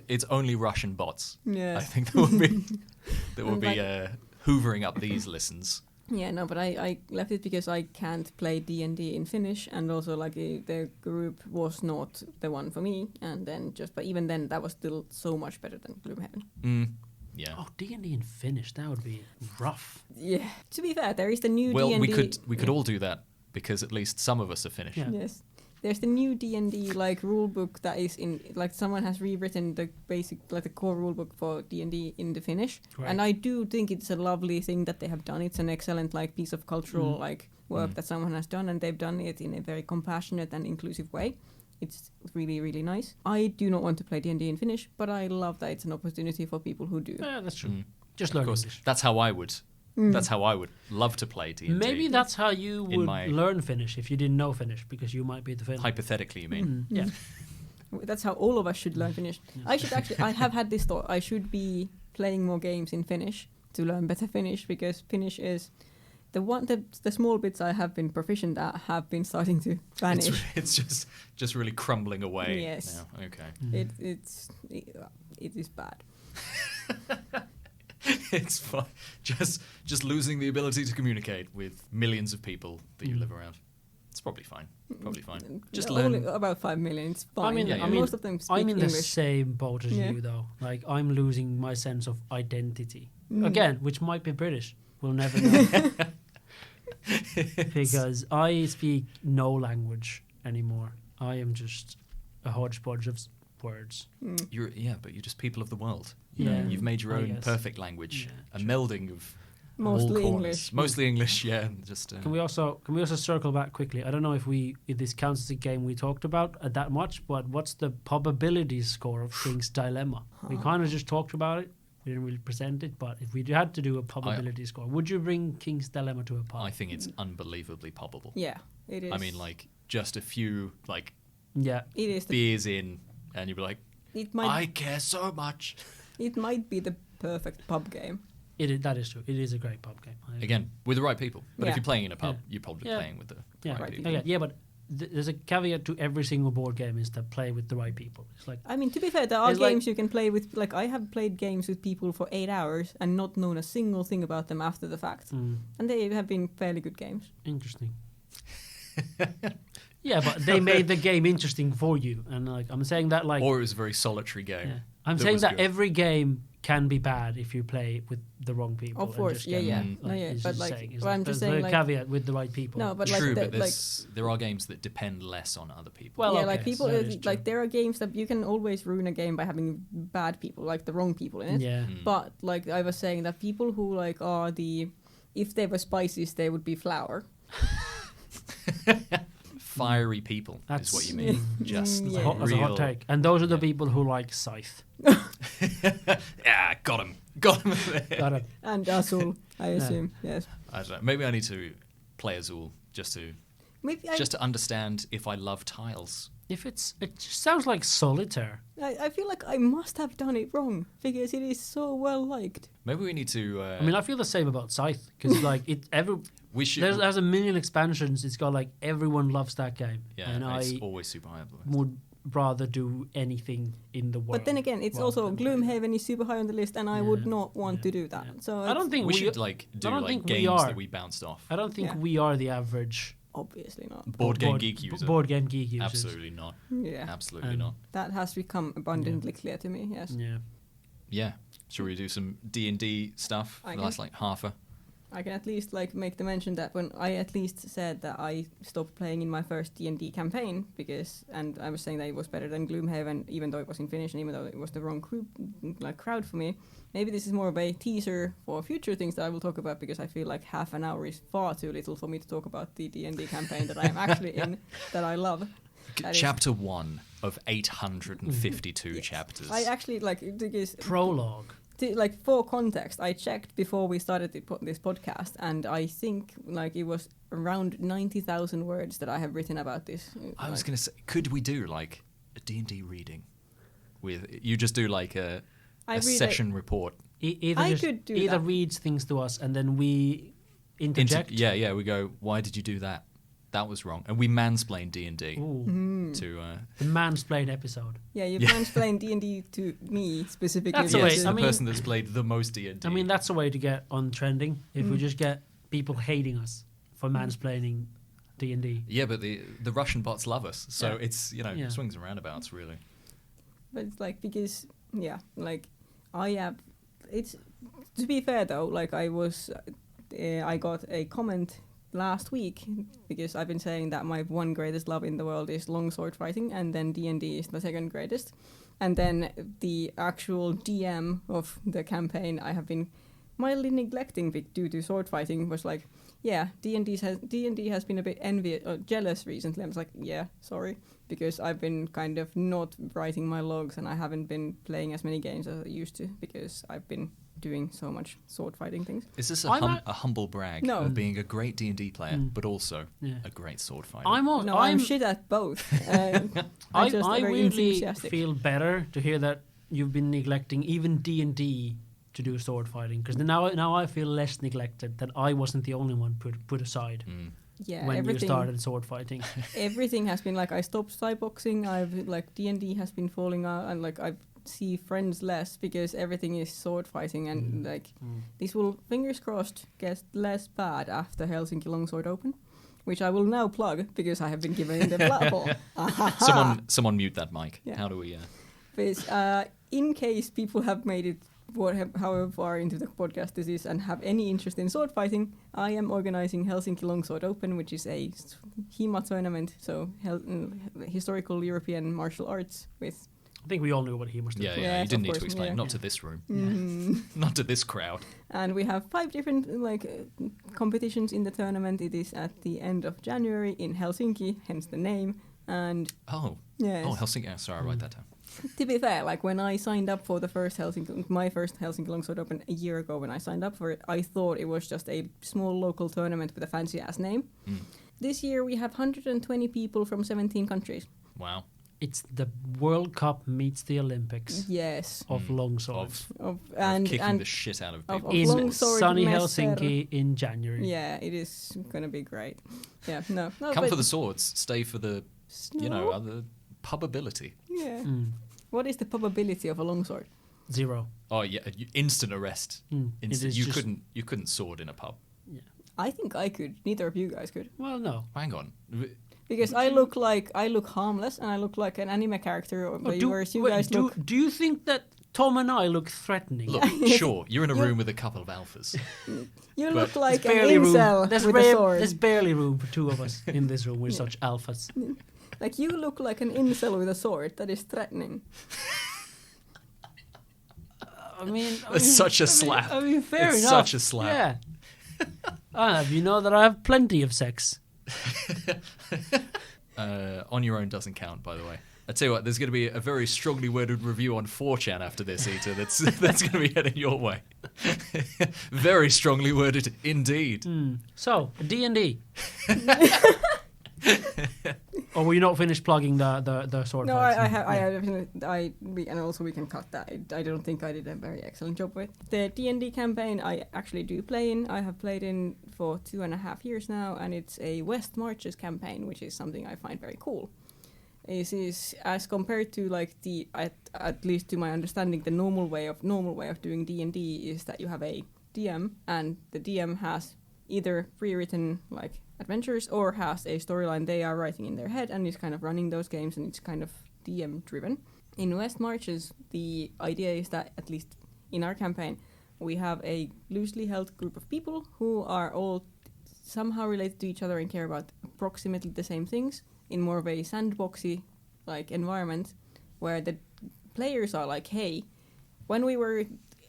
it's only Russian bots. Yeah. I think that will be And like- hoovering up these listens. Yeah, no, but I left it because I can't play D&D in Finnish, and also like the group was not the one for me. And then but even then, that was still so much better than Gloomhaven. Yeah. Oh, D&D in Finnish, that would be rough. Yeah. To be fair, there is the new Well, D&D. we could all do that because at least some of us are Finnish. Yeah. Yes. There's the new D&D like rule book that is in like someone has rewritten the basic like the core rule book for D&D in the Finnish, Right. and I do think it's a lovely thing that they have done. It's an excellent like piece of cultural like work that someone has done, and they've done it in a very compassionate and inclusive way. It's really, really nice. I do not want to play D&D in Finnish, but I love that it's an opportunity for people who do. Yeah, that's true. Just Of learn course, English. that's how I would. That's how I would love to play D&D. Maybe that's how you In would my- learn Finnish if you didn't know Finnish, because you might be the Finn. Hypothetically, you mean? Yeah. That's how all of us should learn Finnish. I should actually. I have had this thought. I should be playing more games in Finnish to learn better Finnish, because Finnish is the small bits I have been proficient at have been starting to vanish. It's just really crumbling away. Yes. Now. Okay. It is bad. It's fun. Just losing the ability to communicate with millions of people that you live around. It's probably fine. Probably fine. Just Only learn. about 5 million. It's fine. I mean, Yeah, yeah. I mean, most of them speak I'm in the English. same boat as Yeah. you, though. Like, I'm losing my sense of identity. Again, which might be British. We'll never know. because I speak no language anymore. I am just a hodgepodge of words. But you're just people of the world. Yeah, You've made your I own guess. perfect language, Yeah, a true. melding of Mostly all corners. English. Mostly English, yeah. Just Can we also circle back quickly? I don't know if this counts as a game we talked about that much, but what's the probability score of King's Dilemma? We kind of just talked about it. We didn't really present it, but if we had to do a probability score, would you bring King's Dilemma to a pub? I think it's unbelievably probable. Yeah, it is. I mean, like just a few Yeah, it is. beers in, and you'd be like, It might. I care so much. It might be the perfect pub game. that is true. It is a great pub game. I agree. Again, with the right people. But if Yeah. you're playing in a pub, Yeah. you're probably Yeah. playing with the Yeah, right people. okay, yeah, but there's a caveat to every single board game is that play with the right people. It's like I mean, to be fair, there are It's like- games you can play with. Like, I have played games with people for 8 hours and not known a single thing about them after the fact, and they have been fairly good games. interesting. Yeah, but they made the game interesting for you, and like I'm saying that like Or it was a very solitary game. yeah. I'm that saying was that good. every game can be bad if you play with the wrong people. Of and course, just yeah, get, yeah. like, No, yeah, it's but just like, saying, it's well, like, I'm just there's saying, a like- caveat with the right people. No, but like, True, the, but like, there are games that depend less on other people. Well, yeah, okay, like people, that is true. like there are games that you can always ruin a game by having bad people, like the wrong people in it. Yeah. But like I was saying, that people who like are if they were spices, they would be flour. Fiery people That's- is what you mean. Just Yeah. That's a hot real- take. And those are the people who like Scythe. Yeah, got him. Got him. Got it. And Azul, I assume. Yes. I don't know. Maybe I need to play Azul just to understand if I love tiles. It just sounds like solitaire. I feel like I must have done it wrong because it is so well liked. Maybe we need to. I mean, I feel the same about Scythe because like we should. there's a million expansions. It's got like everyone loves that game, Yeah, and it's I always super high up the list. would rather do anything in the world. But then again, it's rather also than play Gloomhaven is super high on the list, and I would not want to do that. yeah. So I don't think We we should like do I don't like think we games are. that we bounced off. I don't think Yeah. we are the average obviously not. Board game geek user. Board game geek users. Absolutely not. Yeah, Absolutely And- not. that has become abundantly clear to me. Yes, Yeah. Yeah. Should we do some D&D stuff for I the can- last like half a? I can at least like make the mention that when I at least said that I stopped playing in my first D&D campaign and I was saying that it was better than Gloomhaven, even though it was in Finnish and even though it was the wrong crowd for me. Maybe this is more of a teaser for future things that I will talk about because I feel like half an hour is far too little for me to talk about the D&D campaign that I am actually in, that I love. That is- Chapter 1 of 852 Yes. chapters. I actually like because Prologue. like for context, I checked before we started this podcast, and I think like it was around 90,000 words that I have written about this. I was going to say, could we do like a D&D reading? You just do like a I read session report. Either I just, could do either that. reads things to us and then we interject. Yeah, we go, why did you do that? That was wrong. And we mansplain D&D Ooh, to... the mansplain episode. Yeah, you've Yeah. mansplained D&D to me specifically. That's the yes, way- the I mean- person that's played the most D&D. I mean, that's a way to get on trending. If we just get people hating us for mansplaining D&D. Yeah, but the Russian bots love us. So Yeah. it's, Yeah. swings and roundabouts, really. But it's like because like I have. It's to be fair though, like I got a comment last week because I've been saying that my one greatest love in the world is longsword fighting, and then D&D is the second greatest. And then the actual DM of the campaign I have been mildly neglecting due to sword fighting was like, yeah, D&D has been a bit jealous recently. I was like, yeah, sorry, because I've been kind of not writing my logs and I haven't been playing as many games as I used to because I've been doing so much sword fighting things. Is this I'm a humble brag No. of being a great D&D player, but also Yeah. a great sword fighter? I'm shit at both. I just very weirdly enthusiastic. feel better to hear that you've been neglecting even D&D to do sword fighting, because now I feel less neglected, that I wasn't the only one put aside Yeah, when you everything. started sword fighting. Everything has been like I stopped cyboxing. I've like D&D has been falling out, and like I see friends less because everything is sword fighting, and like this will, fingers crossed, get less bad after Helsinki Longsword Open, which I will now plug because I have been given the platform. Someone mute that mic. Yeah. How do we... Because, in case people have made it however far into the podcast this is and have any interest in sword fighting, I am organizing Helsinki Longsword Open, which is a HEMA tournament, so historical European martial arts with... I think we all knew what he was doing. Yeah, Yes, you didn't of need to course, explain. yeah. Not to this room. Not to this crowd. And we have 5 different competitions in the tournament. It is at the end of January in Helsinki, hence the name. And yes. Helsinki. Sorry, I'll write that down. To be fair, like when I signed up for my first Helsinki Longsword Open a year ago, when I signed up for it, I thought it was just a small local tournament with a fancy ass name. This year we have 120 people from 17 countries. Wow. It's the World Cup meets the Olympics. Yes. Of longswords. Of kicking the shit out of people. In sunny messer. Helsinki in January. Yeah, it is going to be great. Yeah, no. Come for the swords, stay for the, other pubability. Yeah. What is the probability of a longsword? 0. Oh yeah, instant arrest. Instant. You couldn't sword in a pub. Yeah. I think I could. Neither of you guys could. Well, no. Hang on. Because I look harmless and I look like an anime character. Do you think that Tom and I look threatening? Look, sure, you're in a room with a couple of alphas. You look like an incel with a sword. There's barely room for 2 of us in this room. We're such alphas. Like you look like an incel with a sword that is threatening. It's such a slap. Fair enough. It's such a slap. Yeah. You know that I have plenty of sex. On your own doesn't count, by the way. I tell you what, there's going to be a very strongly worded review on 4chan after this, Ita. That's going to be heading your way. Very strongly worded indeed. So, D&D. Or were you not finished plugging the sword? No, fights? and also we can cut that. I don't think I did a very excellent job with the D&D campaign. I actually do play in. I have played in for 2.5 years now, and it's a West Marches campaign, which is something I find very cool. This is as compared to like at least to my understanding, the normal way of doing D&D is that you have a DM, and the DM has either pre-written like adventures or has a storyline they are writing in their head and is kind of running those games, and it's kind of DM driven. In West Marches, the idea is that, at least in our campaign, we have a loosely held group of people who are all somehow related to each other and care about approximately the same things in more of a sandboxy like environment, where the players are like, hey, when we were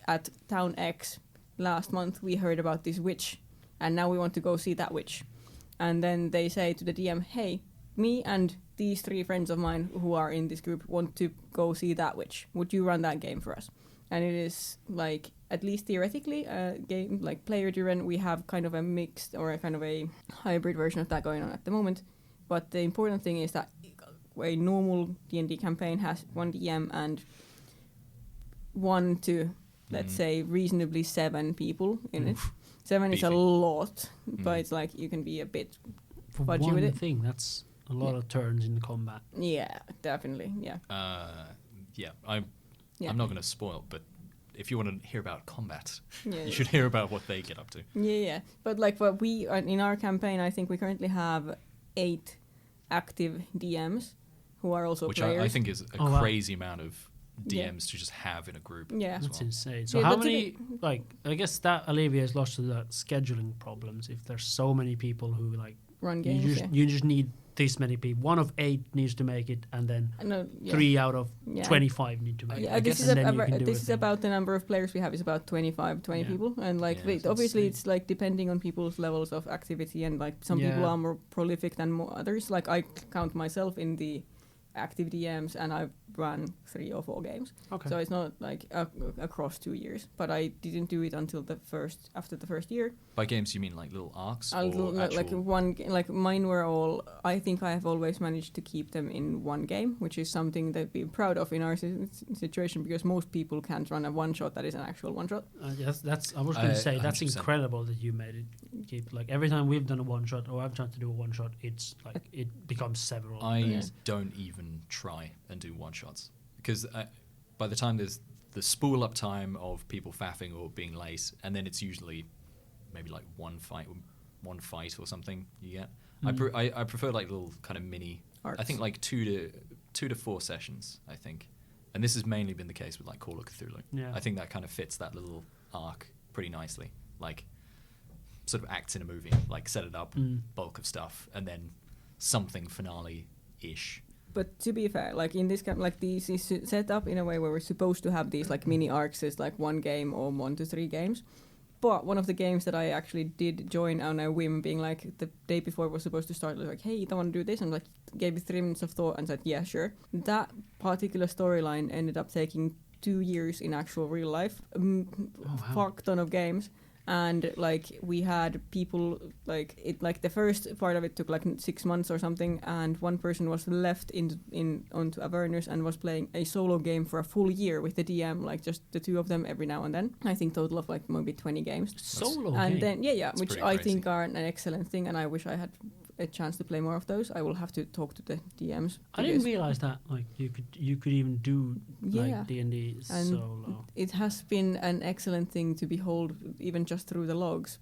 at town X last month, we heard about this witch, and now we want to go see that witch. And then they say to the DM, hey, me and these 3 friends of mine who are in this group want to go see that witch. Would you run that game for us? And it is, like, at least theoretically, a game like player-driven. We have kind of a mixed or a kind of a hybrid version of that going on at the moment. But the important thing is that a normal D&D campaign has 1 DM and 1 to, let's say, reasonably 7 people in it. 7 is a lot, but it's like you can be a bit fudgy with it. For one thing, that's a lot of turns in combat. Yeah, definitely, yeah. I'm not going to spoil, but if you want to hear about combat, you should hear about what they get up to. Yeah. But like what we in our campaign, I think we currently have 8 active DMs who are also which players. I think is a crazy amount of DMs to just have in a group. Yeah, that's insane. So how many? Like, I guess that alleviates lots of the scheduling problems. If there's so many people who like run games, you just need this many people. 1 of 8 needs to make it, and then 3 out of 25 need to make it. This is about the number of players we have is about 20 people, and like obviously it's like depending on people's levels of activity, and like some people are more prolific than others. Like I count myself in the active DMs, and I've run 3 or 4 games. Okay. So it's not like across 2 years, but I didn't do it until after the first year. By games, you mean like little arcs? Like mine were all. I think I have always managed to keep them in 1 game, which is something that we're proud of in our situation, because most people can't run a 1-shot that is an actual 1-shot. Yes, I was going to say that's 100%. Incredible that you made it keep. Like every time we've done a 1-shot or I've tried to do a 1-shot, it's like it becomes several. I don't even try and do 1-shots, because by the time there's the spool up time of people faffing or being late, and then it's usually maybe like one fight or something you get. I prefer like little kind of mini arcs. I think like 2 to 4 sessions, I think, And this has mainly been the case with like Call of Cthulhu. Yeah. I think that kind of fits that little arc pretty nicely. Like sort of acts in a movie, like set it up, bulk of stuff, and then something finale-ish. But to be fair, like in this game, like these is set up in a way where we're supposed to have these like mini arcs as like one game or 1 to 3 games. But one of the games that I actually did join on a whim, being like the day before it was supposed to start, like, hey, I want to do this, and like gave it 3 minutes of thought and said, yeah, sure. That particular storyline ended up taking 2 years in actual real life, fuck ton of games. And like we had people like it, like the first part of it took like 6 months or something, and one person was left onto Avernus and was playing a solo game for a full year with the DM, like just the 2 of them every now and then. I think total of like maybe 20 games. Solo game. And then That's which pretty I crazy. think are an excellent thing, and I wish I had a chance to play more of those. I will have to talk to the DMs. I didn't realize that like you could even do like D&D And solo. it has been an excellent thing to behold, even just through the logs.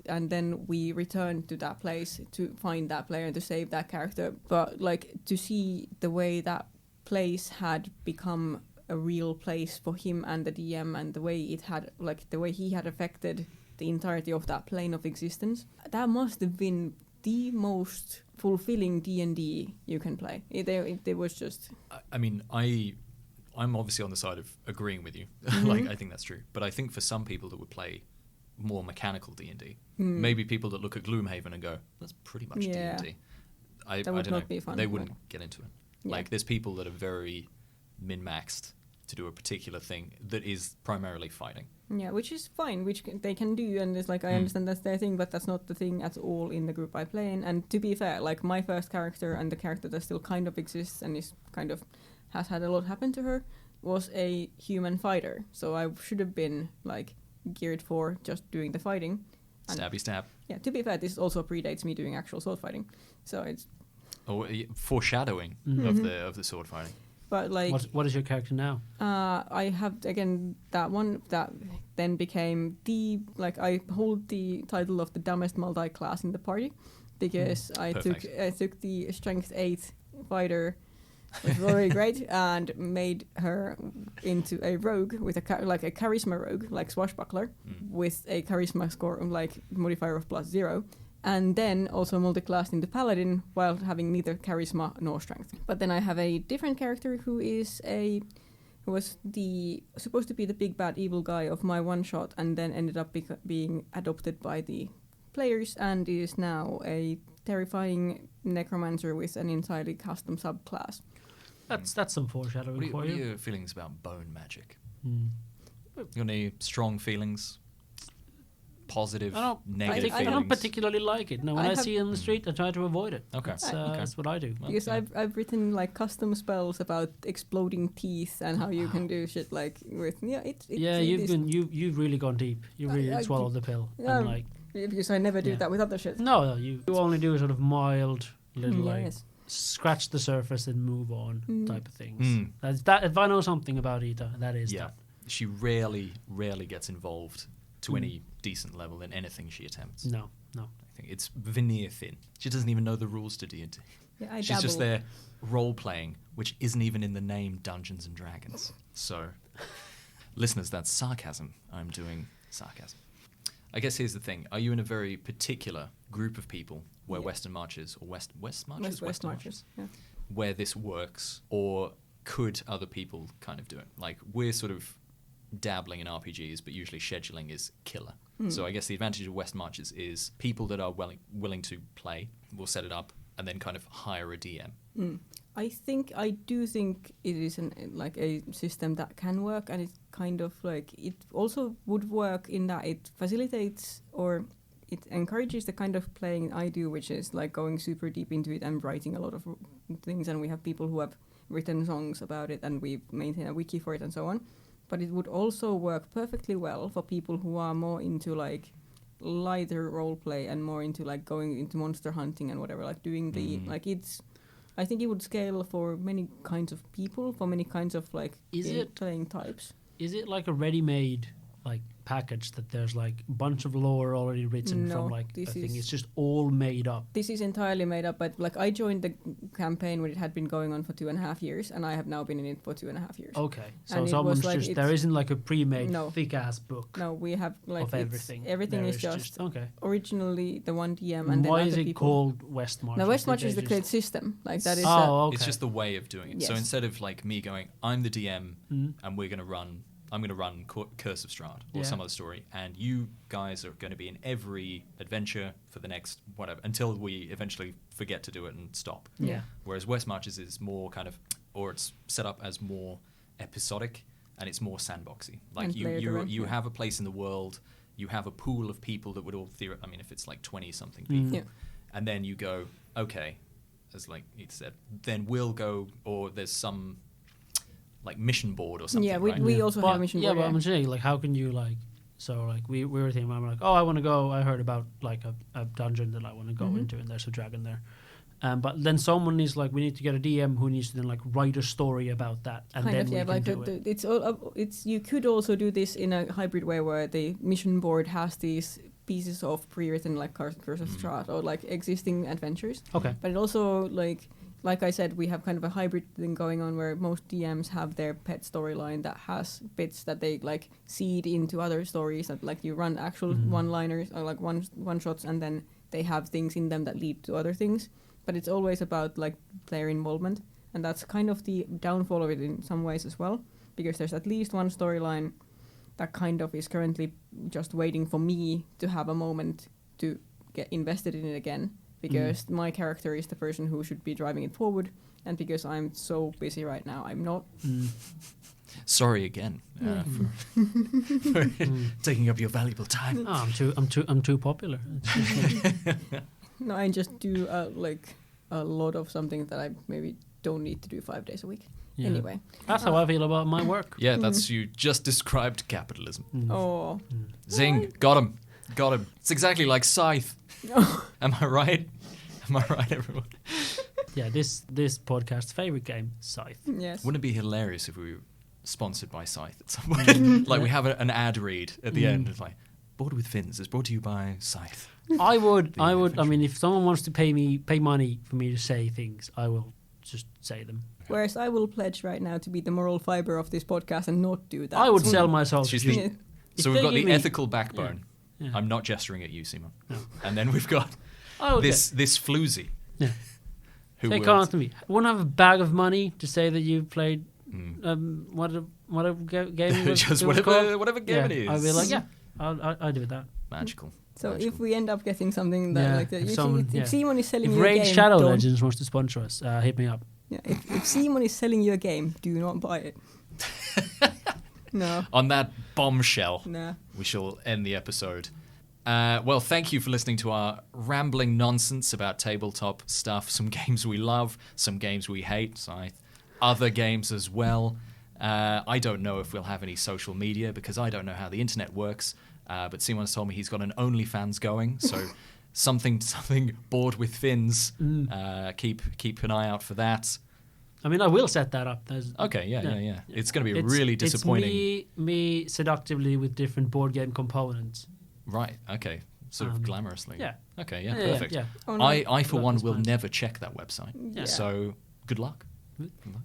And then we returned to that place to find that player and to save that character. But like to see the way that place had become a real place for him and the DM, and the way it had like the way he had affected the entirety of that plane of existence, that must have been the most fulfilling D&D you can play. It was just... I mean, I'm obviously on the side of agreeing with you. Like, I think that's true. But I think for some people that would play more mechanical D&D, maybe people that look at Gloomhaven and go, that's pretty much D&D. I That would don't not know. be fun. They wouldn't get into it. Yeah. Like, there's people that are very min-maxed to do a particular thing that is primarily fighting. Yeah, which is fine, they can do, and it's like I understand that's their thing, but that's not the thing at all in the group I play in. And to be fair, like my first character and the character that still kind of exists and is kind of has had a lot happen to her was a human fighter. So I should have been like geared for just doing the fighting. And Stabby stab. yeah, to be fair, this also predates me doing actual sword fighting. So it's Foreshadowing of the sword fighting. but like What is your character now? I have again that one that then became I hold the title of the dumbest multi-class in the party because I took the strength 8 fighter, which was already great, and made her into a rogue with a charisma rogue, like swashbuckler, with a charisma score like modifier of +0. And then also multi-classed into paladin while having neither charisma nor strength. But then I have a different character who was supposed to be the big bad evil guy of my one shot, and then ended up being adopted by the players, and is now a terrifying necromancer with an entirely custom subclass. That's some foreshadowing for What are you. your feelings about bone magic? You got any strong feelings? Positive, negative I feelings? don't particularly like it. No, when I see it in the street, I try to avoid it. Okay. That's what I do. Because I've written like custom spells about exploding teeth and how you can do shit like with you've really gone deep. You really swallowed the pill. And like because I never do that with other shit. no, you only do sort of mild little like Yes. scratch the surface and move on type of things. That's that. If I know something about Ita, that is that. She rarely gets involved to any decent level in anything she attempts. No. I think it's veneer thin. She doesn't even know the rules to D&D. Yeah, She's just there role-playing, which isn't even in the name Dungeons & Dragons. So, listeners, that's sarcasm. I'm doing sarcasm. I guess here's the thing. Are you in a very particular group of people where Western Marches, or West Marches, where this works, or could other people kind of do it? Like, we're sort of dabbling in RPGs, but usually scheduling is killer. So I guess the advantage of West Marches is people that are willing to play will set it up and then kind of hire a DM. I do think it is a system that can work, and it's kind of like it also would work in that it facilitates or it encourages the kind of playing I do, which is like going super deep into it and writing a lot of things, and we have people who have written songs about it, and we maintain a wiki for it and so on. But it would also work perfectly well for people who are more into like lighter role play and more into like going into monster hunting and whatever, like doing the I think it would scale for many kinds of people, for many kinds of like playing types. Is it like a ready-made like package that there's like a bunch of lore already written No, from like this a thing. is- It's just all made up. This is entirely made up, but like I joined the campaign when it had been going on for 2.5 years, and I have now been in it for 2.5 years. Okay, so And it was someone's like just there isn't like a pre-made No. thick ass book No, we have like of everything. Everything There is just okay. originally the one DM, and then Why other is it people. called Westmarch? No, Did Westmarch they is the just- credit system. Like that is. Oh, okay. It's just the way of doing it. So Yes. instead of like me going, I'm the DM, Mhm. and I'm going to run Curse of Strahd or Yeah. some other story, and you guys are going to be in every adventure for the next whatever until we eventually forget to do it and stop. Yeah. Whereas Westmarches is more kind of, or it's set up as more episodic and it's more sandboxy. Like And player driven, you yeah. have a place in the world, you have a pool of people that would all I mean, if it's like 20 something Mm. people, Yeah. and then you go, okay, as like Heath said, then we'll go, or there's some like mission board or something. Yeah, we right? we also have a mission Yeah, board. but I'm saying, like, how can you, like, so, like, we were thinking, I'm like, oh, I want to go, I heard about, like, a dungeon that I want to go Mhm. into, and there's a dragon there. But then someone is like, we need to get a DM who needs to then, like, write a story about that, and kind then of, we yeah. can Like do it. it's all, it's you could also do this in a hybrid way where the mission board has these pieces of pre-written like Curse of Strahd or like existing adventures. Okay. But it also like I said, we have kind of a hybrid thing going on where most DMs have their pet storyline that has bits that they like seed into other stories that like you run actual Mhm. one-liners or like one shots, and then they have things in them that lead to other things. But it's always about like player involvement, and that's kind of the downfall of it in some ways as well, because there's at least one storyline that kind of is currently just waiting for me to have a moment to get invested in it again, because my character is the person who should be driving it forward, and because I'm so busy right now, I'm not. Mm. Sorry again for taking up your valuable time. Oh, I'm too popular. No, I just do like a lot of something that I maybe don't need to do 5 days a week. Yeah. Anyway. That's how I feel about my work. Yeah, that's you just described capitalism. Mm. Oh. Zing, got him. It's exactly like Scythe. Am I right? Am I right, everyone? Yeah, this podcast's favorite game, Scythe. Yes. Wouldn't it be hilarious if we were sponsored by Scythe at some point? Like we have an ad read at the end. It's like, Board with Fins is brought to you by Scythe. I would. I adventure. mean, if someone wants to pay money for me to say things, I will just say them. Whereas I will pledge right now to be the moral fiber of this podcast and not do that. I would sell myself. She's to the- you. Yeah. If So we've they got give the me- ethical backbone. Yeah. I'm not gesturing at you, Simon. No. And then we've got I would this floozy. Yeah. Who They will- can't to me. I won't have a bag of money to say that you played Mm. whatever game was, Just it was whatever called. whatever game it is. I'll be like, yeah, I'll do that. Magical. So Magical. if we end up getting something that Yeah, like that, if if, someone- if yeah. Simon is selling If you a Raid game, Shadow don't. Legends wants to sponsor us, hit me up. Yeah, if Simon is selling you a game, do not buy it. No, On that bombshell, nah. we shall end the episode. Well, thank you for listening to our rambling nonsense about tabletop stuff. Some games we love, some games we hate, other games as well. I don't know if we'll have any social media because I don't know how the internet works. But Simon's told me he's got an OnlyFans going, so something Board with Fins. Keep an eye out for that. I mean, I will set that up. Okay, yeah. It's going to be It's- really disappointing. It's me seductively with different board game components. Right. Okay. Sort of glamorously. Yeah. Okay. Yeah. Yeah, Perfect. yeah. Oh, no. I for That one was will fine. never check that website. Yeah. So good luck.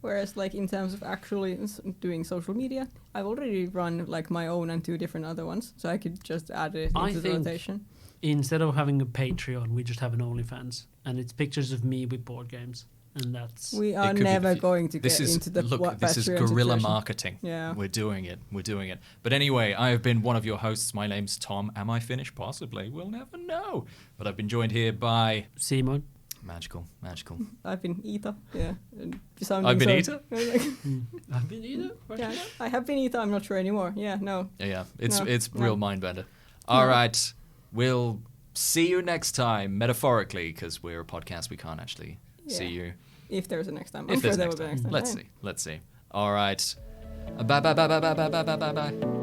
Whereas like in terms of actually doing social media, I've already run like my own and 2 different other ones, so I could just add it I into the think- rotation. Instead of having a Patreon, we just have an OnlyFans, and it's pictures of me with board games, and that's We are could be the never fu- going to This get is into the this is Patreon guerrilla situation. marketing. Yeah. We're doing it. But anyway, I have been one of your hosts. My name's Tom. Am I Finnish? Possibly. We'll never know. But I've been joined here by Simon. magical. I've been Ita. Yeah. and sounding I've been so- I've been either. yeah, I have been Ita. I'm not sure anymore. Yeah, no. Yeah. It's No, it's no. real mind bender. All right. We'll see you next time, metaphorically, because we're a podcast. We can't actually see Yeah. you. If there's a next time, If I'm sure there's there next will be a time. next time. Let's Yeah. see. All right. Bye.